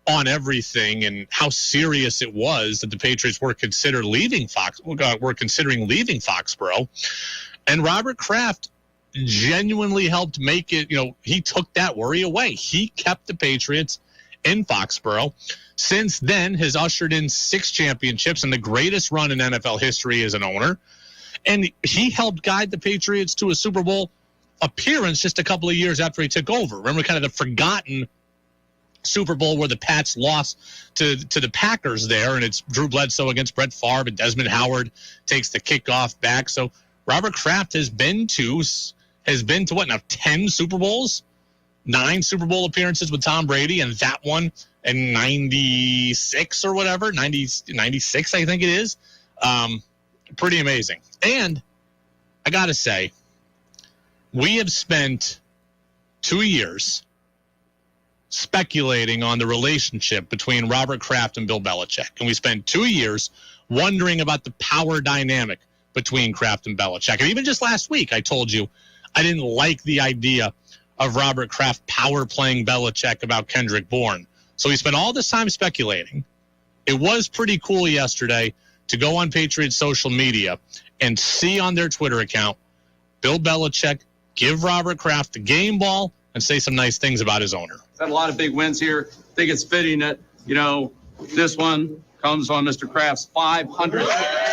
S3: on everything and how serious it was that the Patriots were considering leaving Foxborough. And Robert Kraft genuinely helped make it, he took that worry away. He kept the Patriots in Foxborough. Since then, has ushered in 6 championships and the greatest run in NFL history as an owner. And he helped guide the Patriots to a Super Bowl appearance just a couple of years after he took over. Remember kind of the forgotten Super Bowl where the Pats lost to the Packers there, and it's Drew Bledsoe against Brett Favre, and Desmond Howard takes the kickoff back. So Robert Kraft has been to what now, 10 Super Bowls, 9 Super Bowl appearances with Tom Brady, and that one in 96 or whatever, 96 I think it is. Pretty amazing. And I got to say, we have spent 2 years speculating on the relationship between Robert Kraft and Bill Belichick. And we spent 2 years wondering about the power dynamic between Kraft and Belichick. And even just last week, I told you I didn't like the idea of Robert Kraft power playing Belichick about Kendrick Bourne. So we spent all this time speculating. It was pretty cool yesterday to go on Patriots social media and see on their Twitter account Bill Belichick give Robert Kraft the game ball and say some nice things about his owner.
S2: Had a lot of big wins here. I think it's fitting that, this one comes on Mr. Kraft's 500th.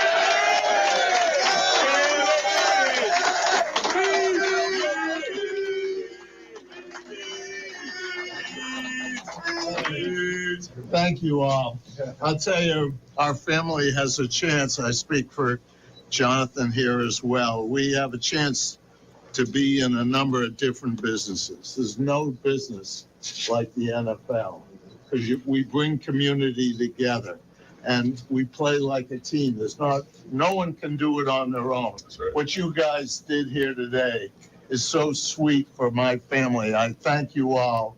S6: Thank you all. I'll tell you, our family has a chance. I speak for Jonathan here as well. We have a chance to be in a number of different businesses. There's no business like the NFL because we bring community together and we play like a team. No one can do it on their own. Right. What you guys did here today is so sweet for my family. I thank you all.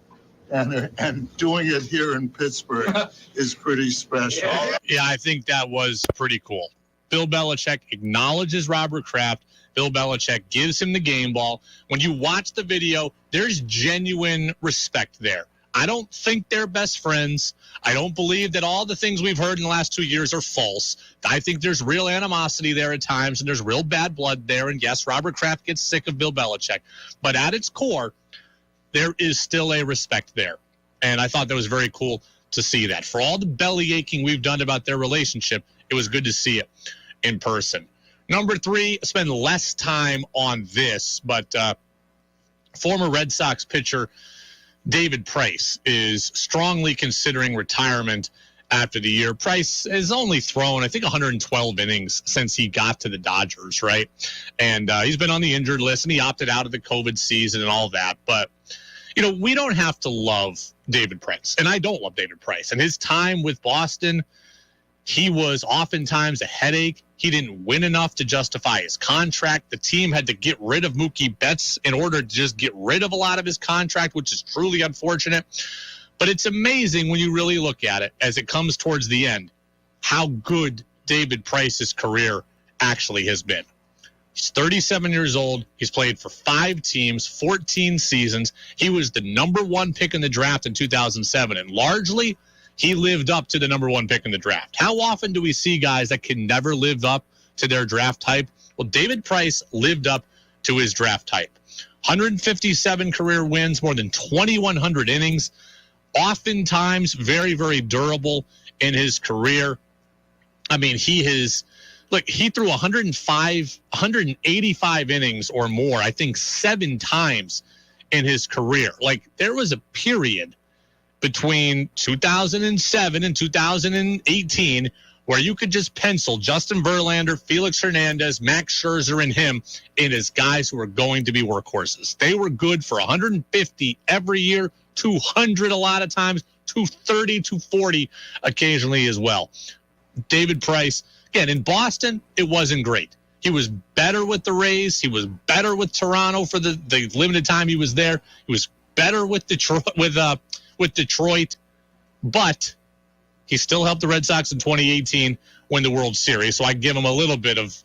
S6: And doing it here in Pittsburgh is pretty special.
S3: Yeah, I think that was pretty cool. Bill Belichick acknowledges Robert Kraft. Bill Belichick gives him the game ball. When you watch the video, there's genuine respect there. I don't think they're best friends. I don't believe that all the things we've heard in the last 2 years are false. I think there's real animosity there at times, and there's real bad blood there. And yes, Robert Kraft gets sick of Bill Belichick. But at its core, there is still a respect there. And I thought that was very cool to see that. For all the belly aching we've done about their relationship, it was good to see it in person. Number 3, spend less time on this, but former Red Sox pitcher David Price is strongly considering retirement after the year. Price has only thrown, I think, 112 innings since he got to the Dodgers, right? And he's been on the injured list, and he opted out of the COVID season and all that. But, we don't have to love David Price. And I don't love David Price. And his time with Boston, he was oftentimes a headache. He didn't win enough to justify his contract. The team had to get rid of Mookie Betts in order to just get rid of a lot of his contract, which is truly unfortunate. But it's amazing when you really look at it as it comes towards the end, how good David Price's career actually has been. He's 37 years old. He's played for 5 teams, 14 seasons. He was the number 1 pick in the draft in 2007, and largely he lived up to the number 1 pick in the draft. How often do we see guys that can never live up to their draft type? Well, David Price lived up to his draft type. 157 career wins, more than 2,100 innings, oftentimes very, very durable in his career. I mean, he threw 185 innings or more, I think 7 times in his career. There was a period between 2007 and 2018 where you could just pencil Justin Verlander, Felix Hernandez, Max Scherzer, and him in as guys who were going to be workhorses. They were good for 150 every year, 200 a lot of times, 230, 240 occasionally as well. David Price, again, in Boston, it wasn't great. He was better with the Rays. He was better with Toronto for the limited time he was there. He was better with Detroit, but he still helped the Red Sox in 2018 win the World Series. So I give him a little bit of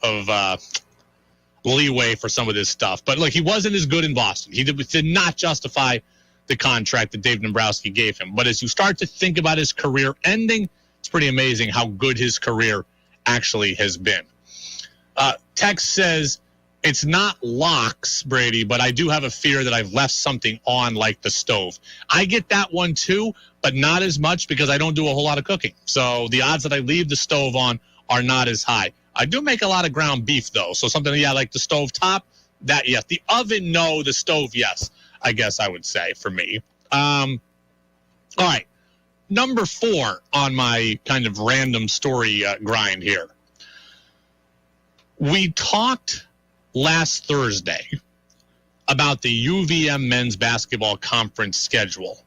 S3: leeway for some of this stuff. But he wasn't as good in Boston. He did not justify the contract that Dave Dombrowski gave him. But as you start to think about his career ending, it's pretty amazing how good his career actually has been. Tex says, it's not locks, Brady, but I do have a fear that I've left something on like the stove. I get that one too, but not as much because I don't do a whole lot of cooking. So the odds that I leave the stove on are not as high. I do make a lot of ground beef, though. So something, like the stove top, that yes. The oven, no. The stove, yes, I guess I would say for me. All right. Number 4 on my kind of random story grind here. We talked last Thursday about the UVM men's basketball conference schedule.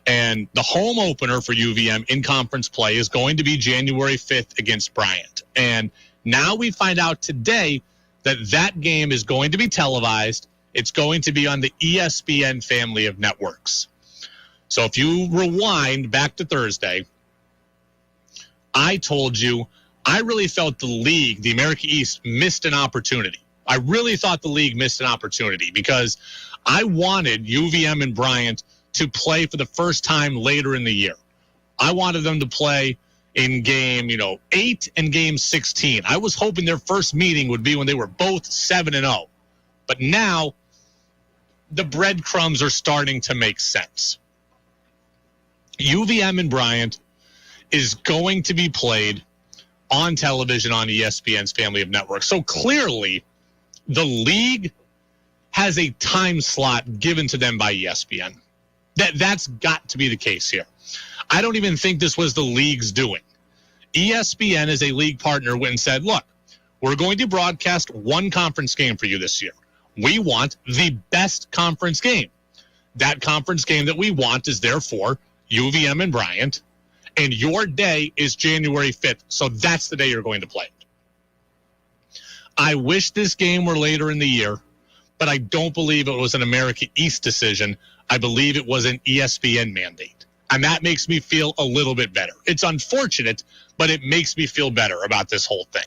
S3: And the home opener for UVM in conference play is going to be January 5th against Bryant. And now we find out today that game is going to be televised. It's going to be on the ESPN family of networks. So if you rewind back to Thursday, I told you I really felt the league, the America East, missed an opportunity. I really thought the league missed an opportunity because I wanted UVM and Bryant to play for the first time later in the year. I wanted them to play in game, 8 and game 16. I was hoping their first meeting would be when they were both 7-0. But now the breadcrumbs are starting to make sense. UVM and Bryant is going to be played on television on ESPN's family of networks. So clearly the league has a time slot given to them by ESPN. That's got to be the case here. I don't even think this was the league's doing. ESPN as a league partner went and said, look, we're going to broadcast one conference game for you this year. We want the best conference game. That conference game that we want is therefore UVM and Bryant, and your day is January 5th, so that's the day you're going to play it. I wish this game were later in the year, but I don't believe it was an America East decision. I believe it was an ESPN mandate, and that makes me feel a little bit better. It's unfortunate, but it makes me feel better about this whole thing.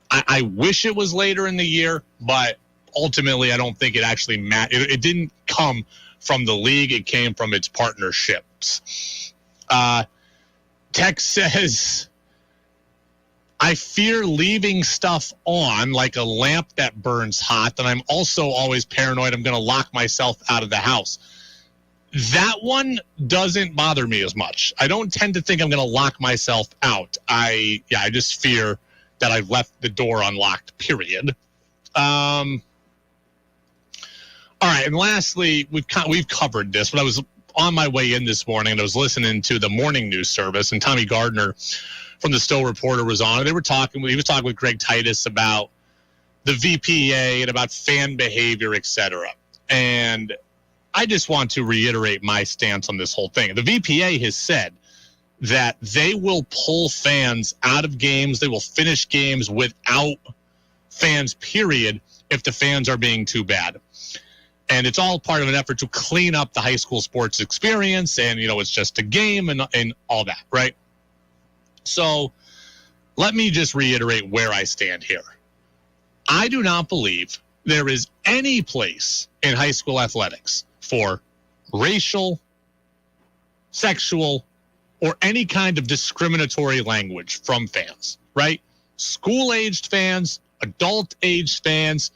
S3: I wish it was later in the year, but ultimately I don't think it actually mattered. It didn't come from the league. It came from its partnerships. Tex says, I fear leaving stuff on like a lamp that burns hot, and I'm also always paranoid I'm going to lock myself out of the house. That one doesn't bother me as much. I don't tend to think I'm going to lock myself out. I just fear that I've left the door unlocked, period. All right, and lastly, we've covered this, but I was on my way in this morning, and I was listening to the morning news service, and Tommy Gardner from the Still Reporter was on, and he was talking with Greg Titus about the VPA and about fan behavior, etc. And I just want to reiterate my stance on this whole thing. The VPA has said that they will pull fans out of games. They will finish games without fans, period, if the fans are being too bad. And it's all part of an effort to clean up the high school sports experience. And, it's just a game and all that, right? So let me just reiterate where I stand here. I do not believe there is any place in high school athletics for racial, sexual, or any kind of discriminatory language from fans, right? School-aged fans, adult-aged fans,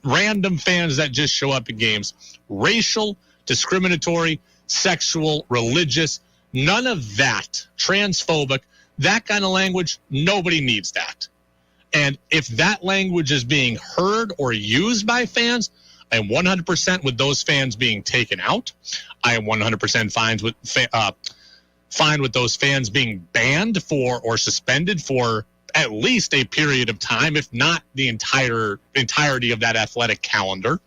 S3: random fans that just show up at games. Racial, discriminatory, sexual, religious, none of that. Transphobic, that kind of language, nobody needs that. And if that language is being heard or used by fans, I am 100% with those fans being taken out. I am 100% fine with those fans being banned for or suspended for at least a period of time, if not the entirety of that athletic calendar.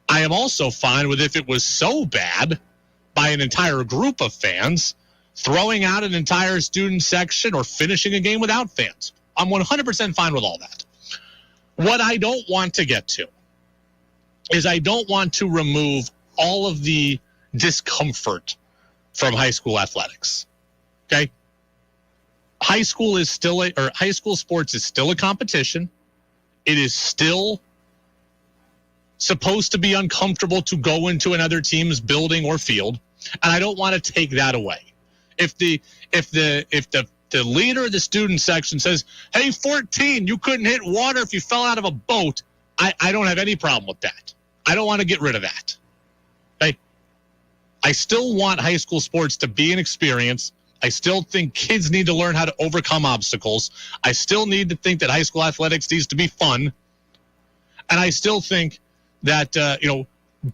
S3: I am also fine with, if it was so bad by an entire group of fans, throwing out an entire student section or finishing a game without fans. I'm 100% fine with all that. What I don't want to get to is I don't want to remove all of the discomfort from high school athletics. Okay? High school sports is still a competition. It is still supposed to be uncomfortable to go into another team's building or field, and I don't want to take that away. If the leader of the student section says, "Hey, 14, you couldn't hit water if you fell out of a boat," I don't have any problem with that. I don't want to get rid of that. Okay? I still want high school sports to be an experience. I still think kids need to learn how to overcome obstacles. I still need to think that high school athletics needs to be fun. And I still think that,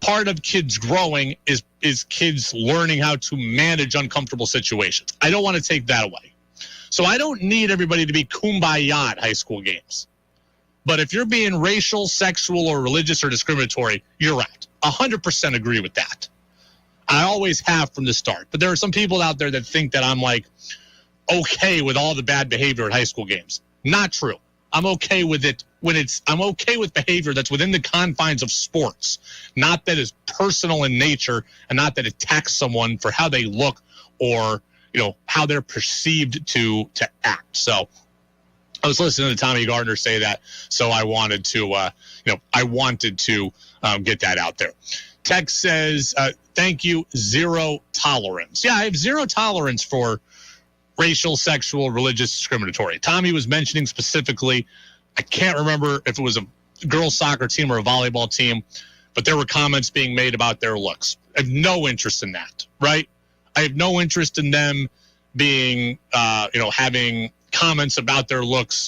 S3: part of kids growing is kids learning how to manage uncomfortable situations. I don't want to take that away. So I don't need everybody to be kumbaya at high school games. But if you're being racial, sexual, or religious or discriminatory, you're right. 100% agree with that. I always have from the start. But there are some people out there that think that I'm okay with all the bad behavior at high school games. Not true. I'm okay with it I'm okay with behavior that's within the confines of sports, not that is personal in nature, and not that attacks someone for how they look or, how they're perceived to act. So I was listening to Tommy Gardner say that, so I wanted to, get that out there. Text says, thank you, zero tolerance. Yeah, I have zero tolerance for racial, sexual, religious, discriminatory. Tommy was mentioning specifically, I can't remember if it was a girls' soccer team or a volleyball team, but there were comments being made about their looks. I have no interest in that, right? I have no interest in them being, having comments about their looks,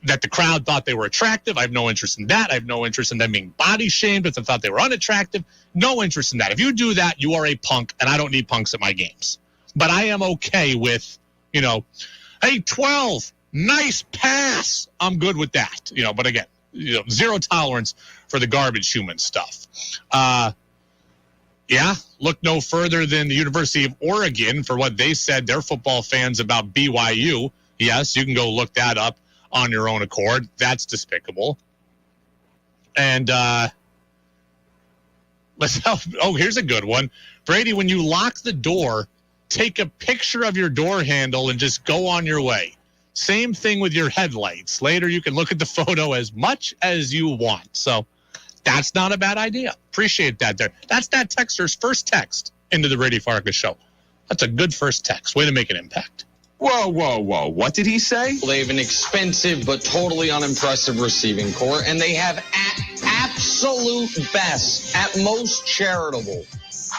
S3: that the crowd thought they were attractive. I have no interest in that. I have no interest in them being body shamed if they thought they were unattractive. No interest in that. If you do that, you are a punk, and I don't need punks at my games. But I am okay with, hey, 12, nice pass. I'm good with that. But again, zero tolerance for the garbage human stuff. Look no further than the University of Oregon for what they said, their football fans, about BYU. Yes, you can go look that up on your own accord. That's despicable. And here's a good one. Brady, when you lock the door, take a picture of your door handle and just go on your way. Same thing with your headlights. Later, you can look at the photo as much as you want. So that's not a bad idea. Appreciate that there. That's that texter's first text into the Brady Farkas show. That's a good first text. Way to make an impact.
S16: Whoa. What did he say?
S17: They have an expensive but totally unimpressive receiving core, and they have absolute best, at most charitable,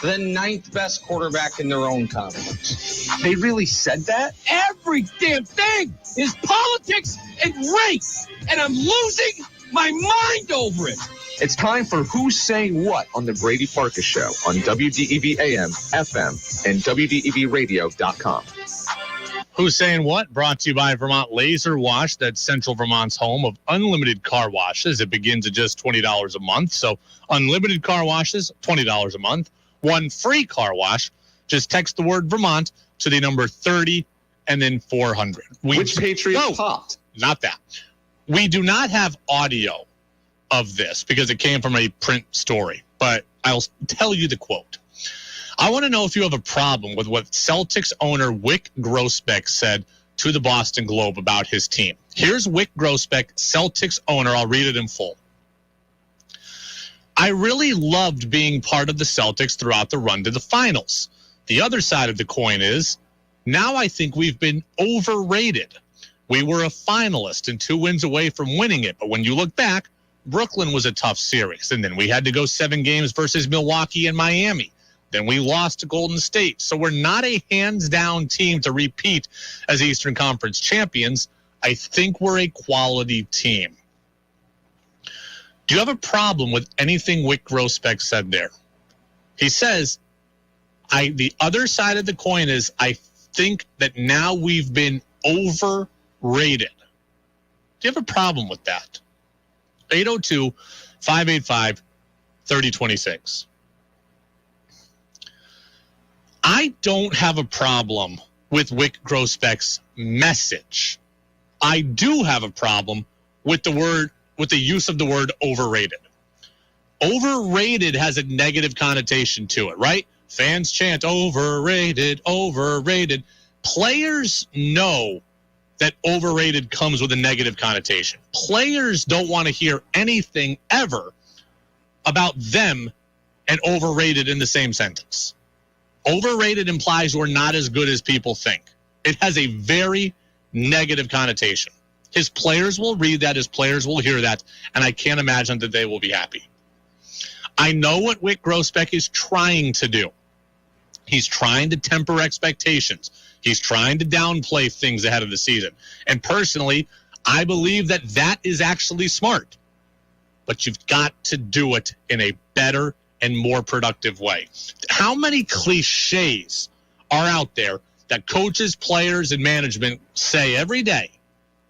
S17: the 9th best quarterback in their own conference.
S16: They really said that?
S7: Every damn thing is politics and race, and I'm losing my mind over it.
S16: It's time for Who's Saying What on the Brady Farkas Show on WDEV AM, FM, and WDEVradio.com.
S3: Who's Saying What? Brought to you by Vermont Laser Wash. That's Central Vermont's home of unlimited car washes. It begins at just $20 a month. So unlimited car washes, $20 a month. One free car wash. Just text the word Vermont to the number 30 and then 400.
S16: Which Patriots popped?
S3: Not that. We do not have audio of this because it came from a print story, but I'll tell you the quote. I want to know if you have a problem with what Celtics owner Wyc Grousbeck said to the Boston Globe about his team. Here's Wyc Grousbeck, Celtics owner. I'll read it in full. I really loved being part of the Celtics throughout the run to the finals. The other side of the coin is, now I think we've been overrated. We were a finalist and 2 wins away from winning it, but when you look back, Brooklyn was a tough series, and then we had to go 7 games versus Milwaukee and Miami. Then we lost to Golden State. So we're not a hands-down team to repeat as Eastern Conference champions. I think we're a quality team. Do you have a problem with anything Wyc Grousbeck said there? He says, the other side of the coin is I think that now we've been overrated. Do you have a problem with that? 802-585-3026. I don't have a problem with Wyc Grousbeck's message. I do have a problem with the use of the word overrated. Overrated has a negative connotation to it, right? Fans chant overrated, overrated. Players know that overrated comes with a negative connotation. Players don't want to hear anything ever about them and overrated in the same sentence. Overrated implies we're not as good as people think. It has a very negative connotation. His players will read that, his players will hear that, and I can't imagine that they will be happy. I know what Wyc Grousbeck is trying to do. He's trying to temper expectations. He's trying to downplay things ahead of the season. And personally, I believe that that is actually smart. But you've got to do it in a better and more productive way. How many cliches are out there that coaches, players, and management say every day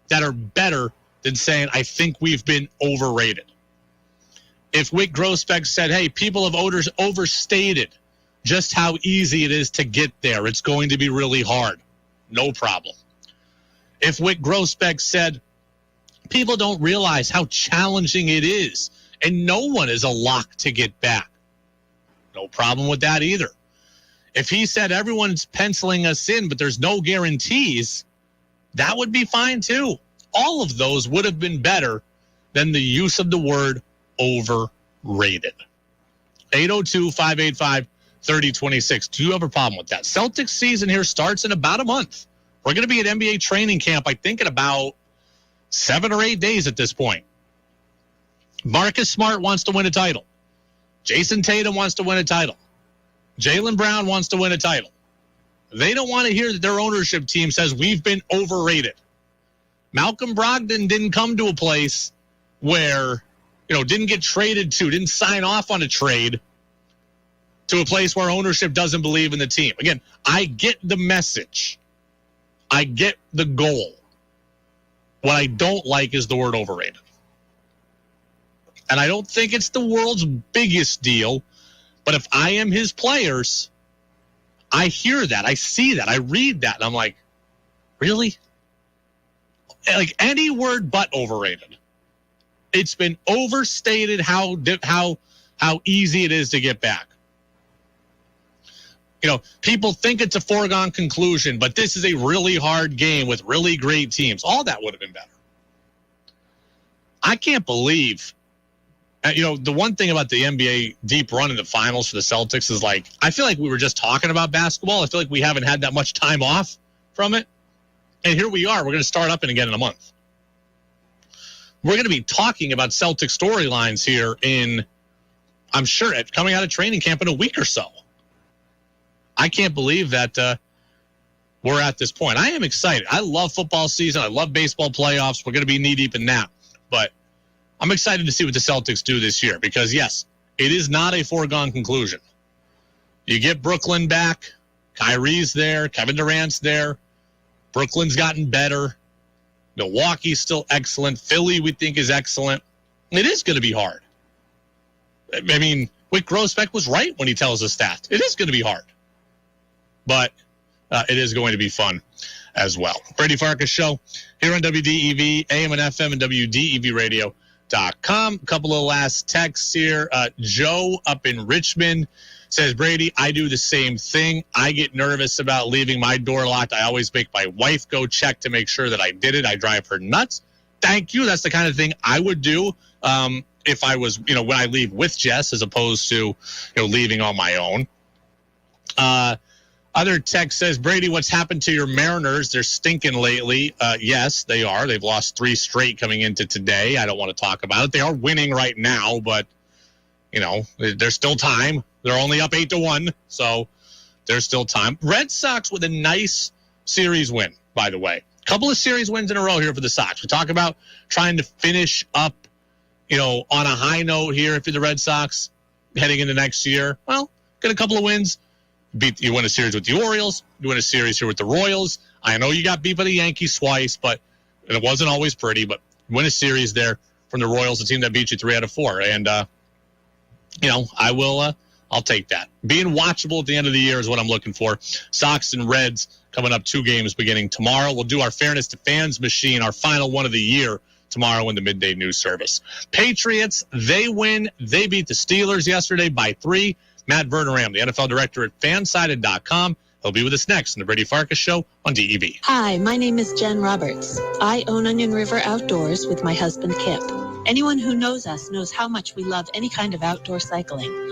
S3: that are better than saying, I think we've been overrated? If Wyc Grousbeck said, hey, people have overstated just how easy it is to get there, it's going to be really hard, no problem. If Wyc Grousbeck said, people don't realize how challenging it is, and no one is a lock to get back, no problem with that either. If he said everyone's penciling us in, but there's no guarantees, that would be fine too. All of those would have been better than the use of the word overrated. 802-585-3026. Do you have a problem with that? Celtics season here starts in about a month. We're going to be at NBA training camp, I think, in about 7 or 8 days at this point. Marcus Smart wants to win a title. Jason Tatum wants to win a title. Jaylen Brown wants to win a title. They don't want to hear that their ownership team says we've been overrated. Malcolm Brogdon didn't come to a place where, didn't get traded to, didn't sign off on a trade to a place where ownership doesn't believe in the team. Again, I get the message. I get the goal. What I don't like is the word overrated. And I don't think it's the world's biggest deal, but if I am his players, I hear that, I see that, I read that, and I'm like, really? Like any word but overrated. It's been overstated how easy it is to get back. People think it's a foregone conclusion, but this is a really hard game with really great teams. All that would have been better. I can't believe, the one thing about the NBA deep run in the finals for the Celtics is I feel like we were just talking about basketball. I feel like we haven't had that much time off from it. And here we are. We're going to start up again in a month. We're going to be talking about Celtic storylines here I'm sure, coming out of training camp in a week or so. I can't believe that we're at this point. I am excited. I love football season. I love baseball playoffs. We're going to be knee-deep in that. But I'm excited to see what the Celtics do this year because, yes, it is not a foregone conclusion. You get Brooklyn back. Kyrie's there. Kevin Durant's there. Brooklyn's gotten better. Milwaukee's still excellent. Philly, we think, is excellent. It is going to be hard. I mean, Wick Grossbeck was right when he tells us that. It is going to be hard. But it is going to be fun as well. Brady Farkas Show here on WDEV, AM and FM, and WDEVradio.com. A couple of last texts here. Joe up in Richmond says, Brady, I do the same thing. I get nervous about leaving my door locked. I always make my wife go check to make sure that I did it. I drive her nuts. Thank you. That's the kind of thing I would do if I was, when I leave with Jess as opposed to, leaving on my own. Other text says, Brady, what's happened to your Mariners? They're stinking lately. Yes, they are. They've lost 3 straight coming into today. I don't want to talk about it. They are winning right now, but, there's still time. They're only up 8-1, so there's still time. Red Sox with a nice series win, by the way. A couple of series wins in a row here for the Sox. We talk about trying to finish up, on a high note here if you're the Red Sox heading into next year. Well, get a couple of wins. You win a series with the Orioles. You win a series here with the Royals. I know you got beat by the Yankees twice, but it wasn't always pretty. But win a series there from the Royals, the team that beat you 3 out of 4. And, I'll take that. Being watchable at the end of the year is what I'm looking for. Sox and Reds coming up 2 games beginning tomorrow. We'll do our Fairness to Fans machine, our final one of the year, tomorrow in the midday news service. Patriots, they win. They beat the Steelers yesterday by 3. Matt Verderame, the NFL director at fansided.com. He'll be with us next on the Brady Farkas Show on DEV.
S22: Hi, my name is Jen Roberts. I own Onion River Outdoors with my husband Kip. Anyone who knows us knows how much we love any kind of outdoor cycling.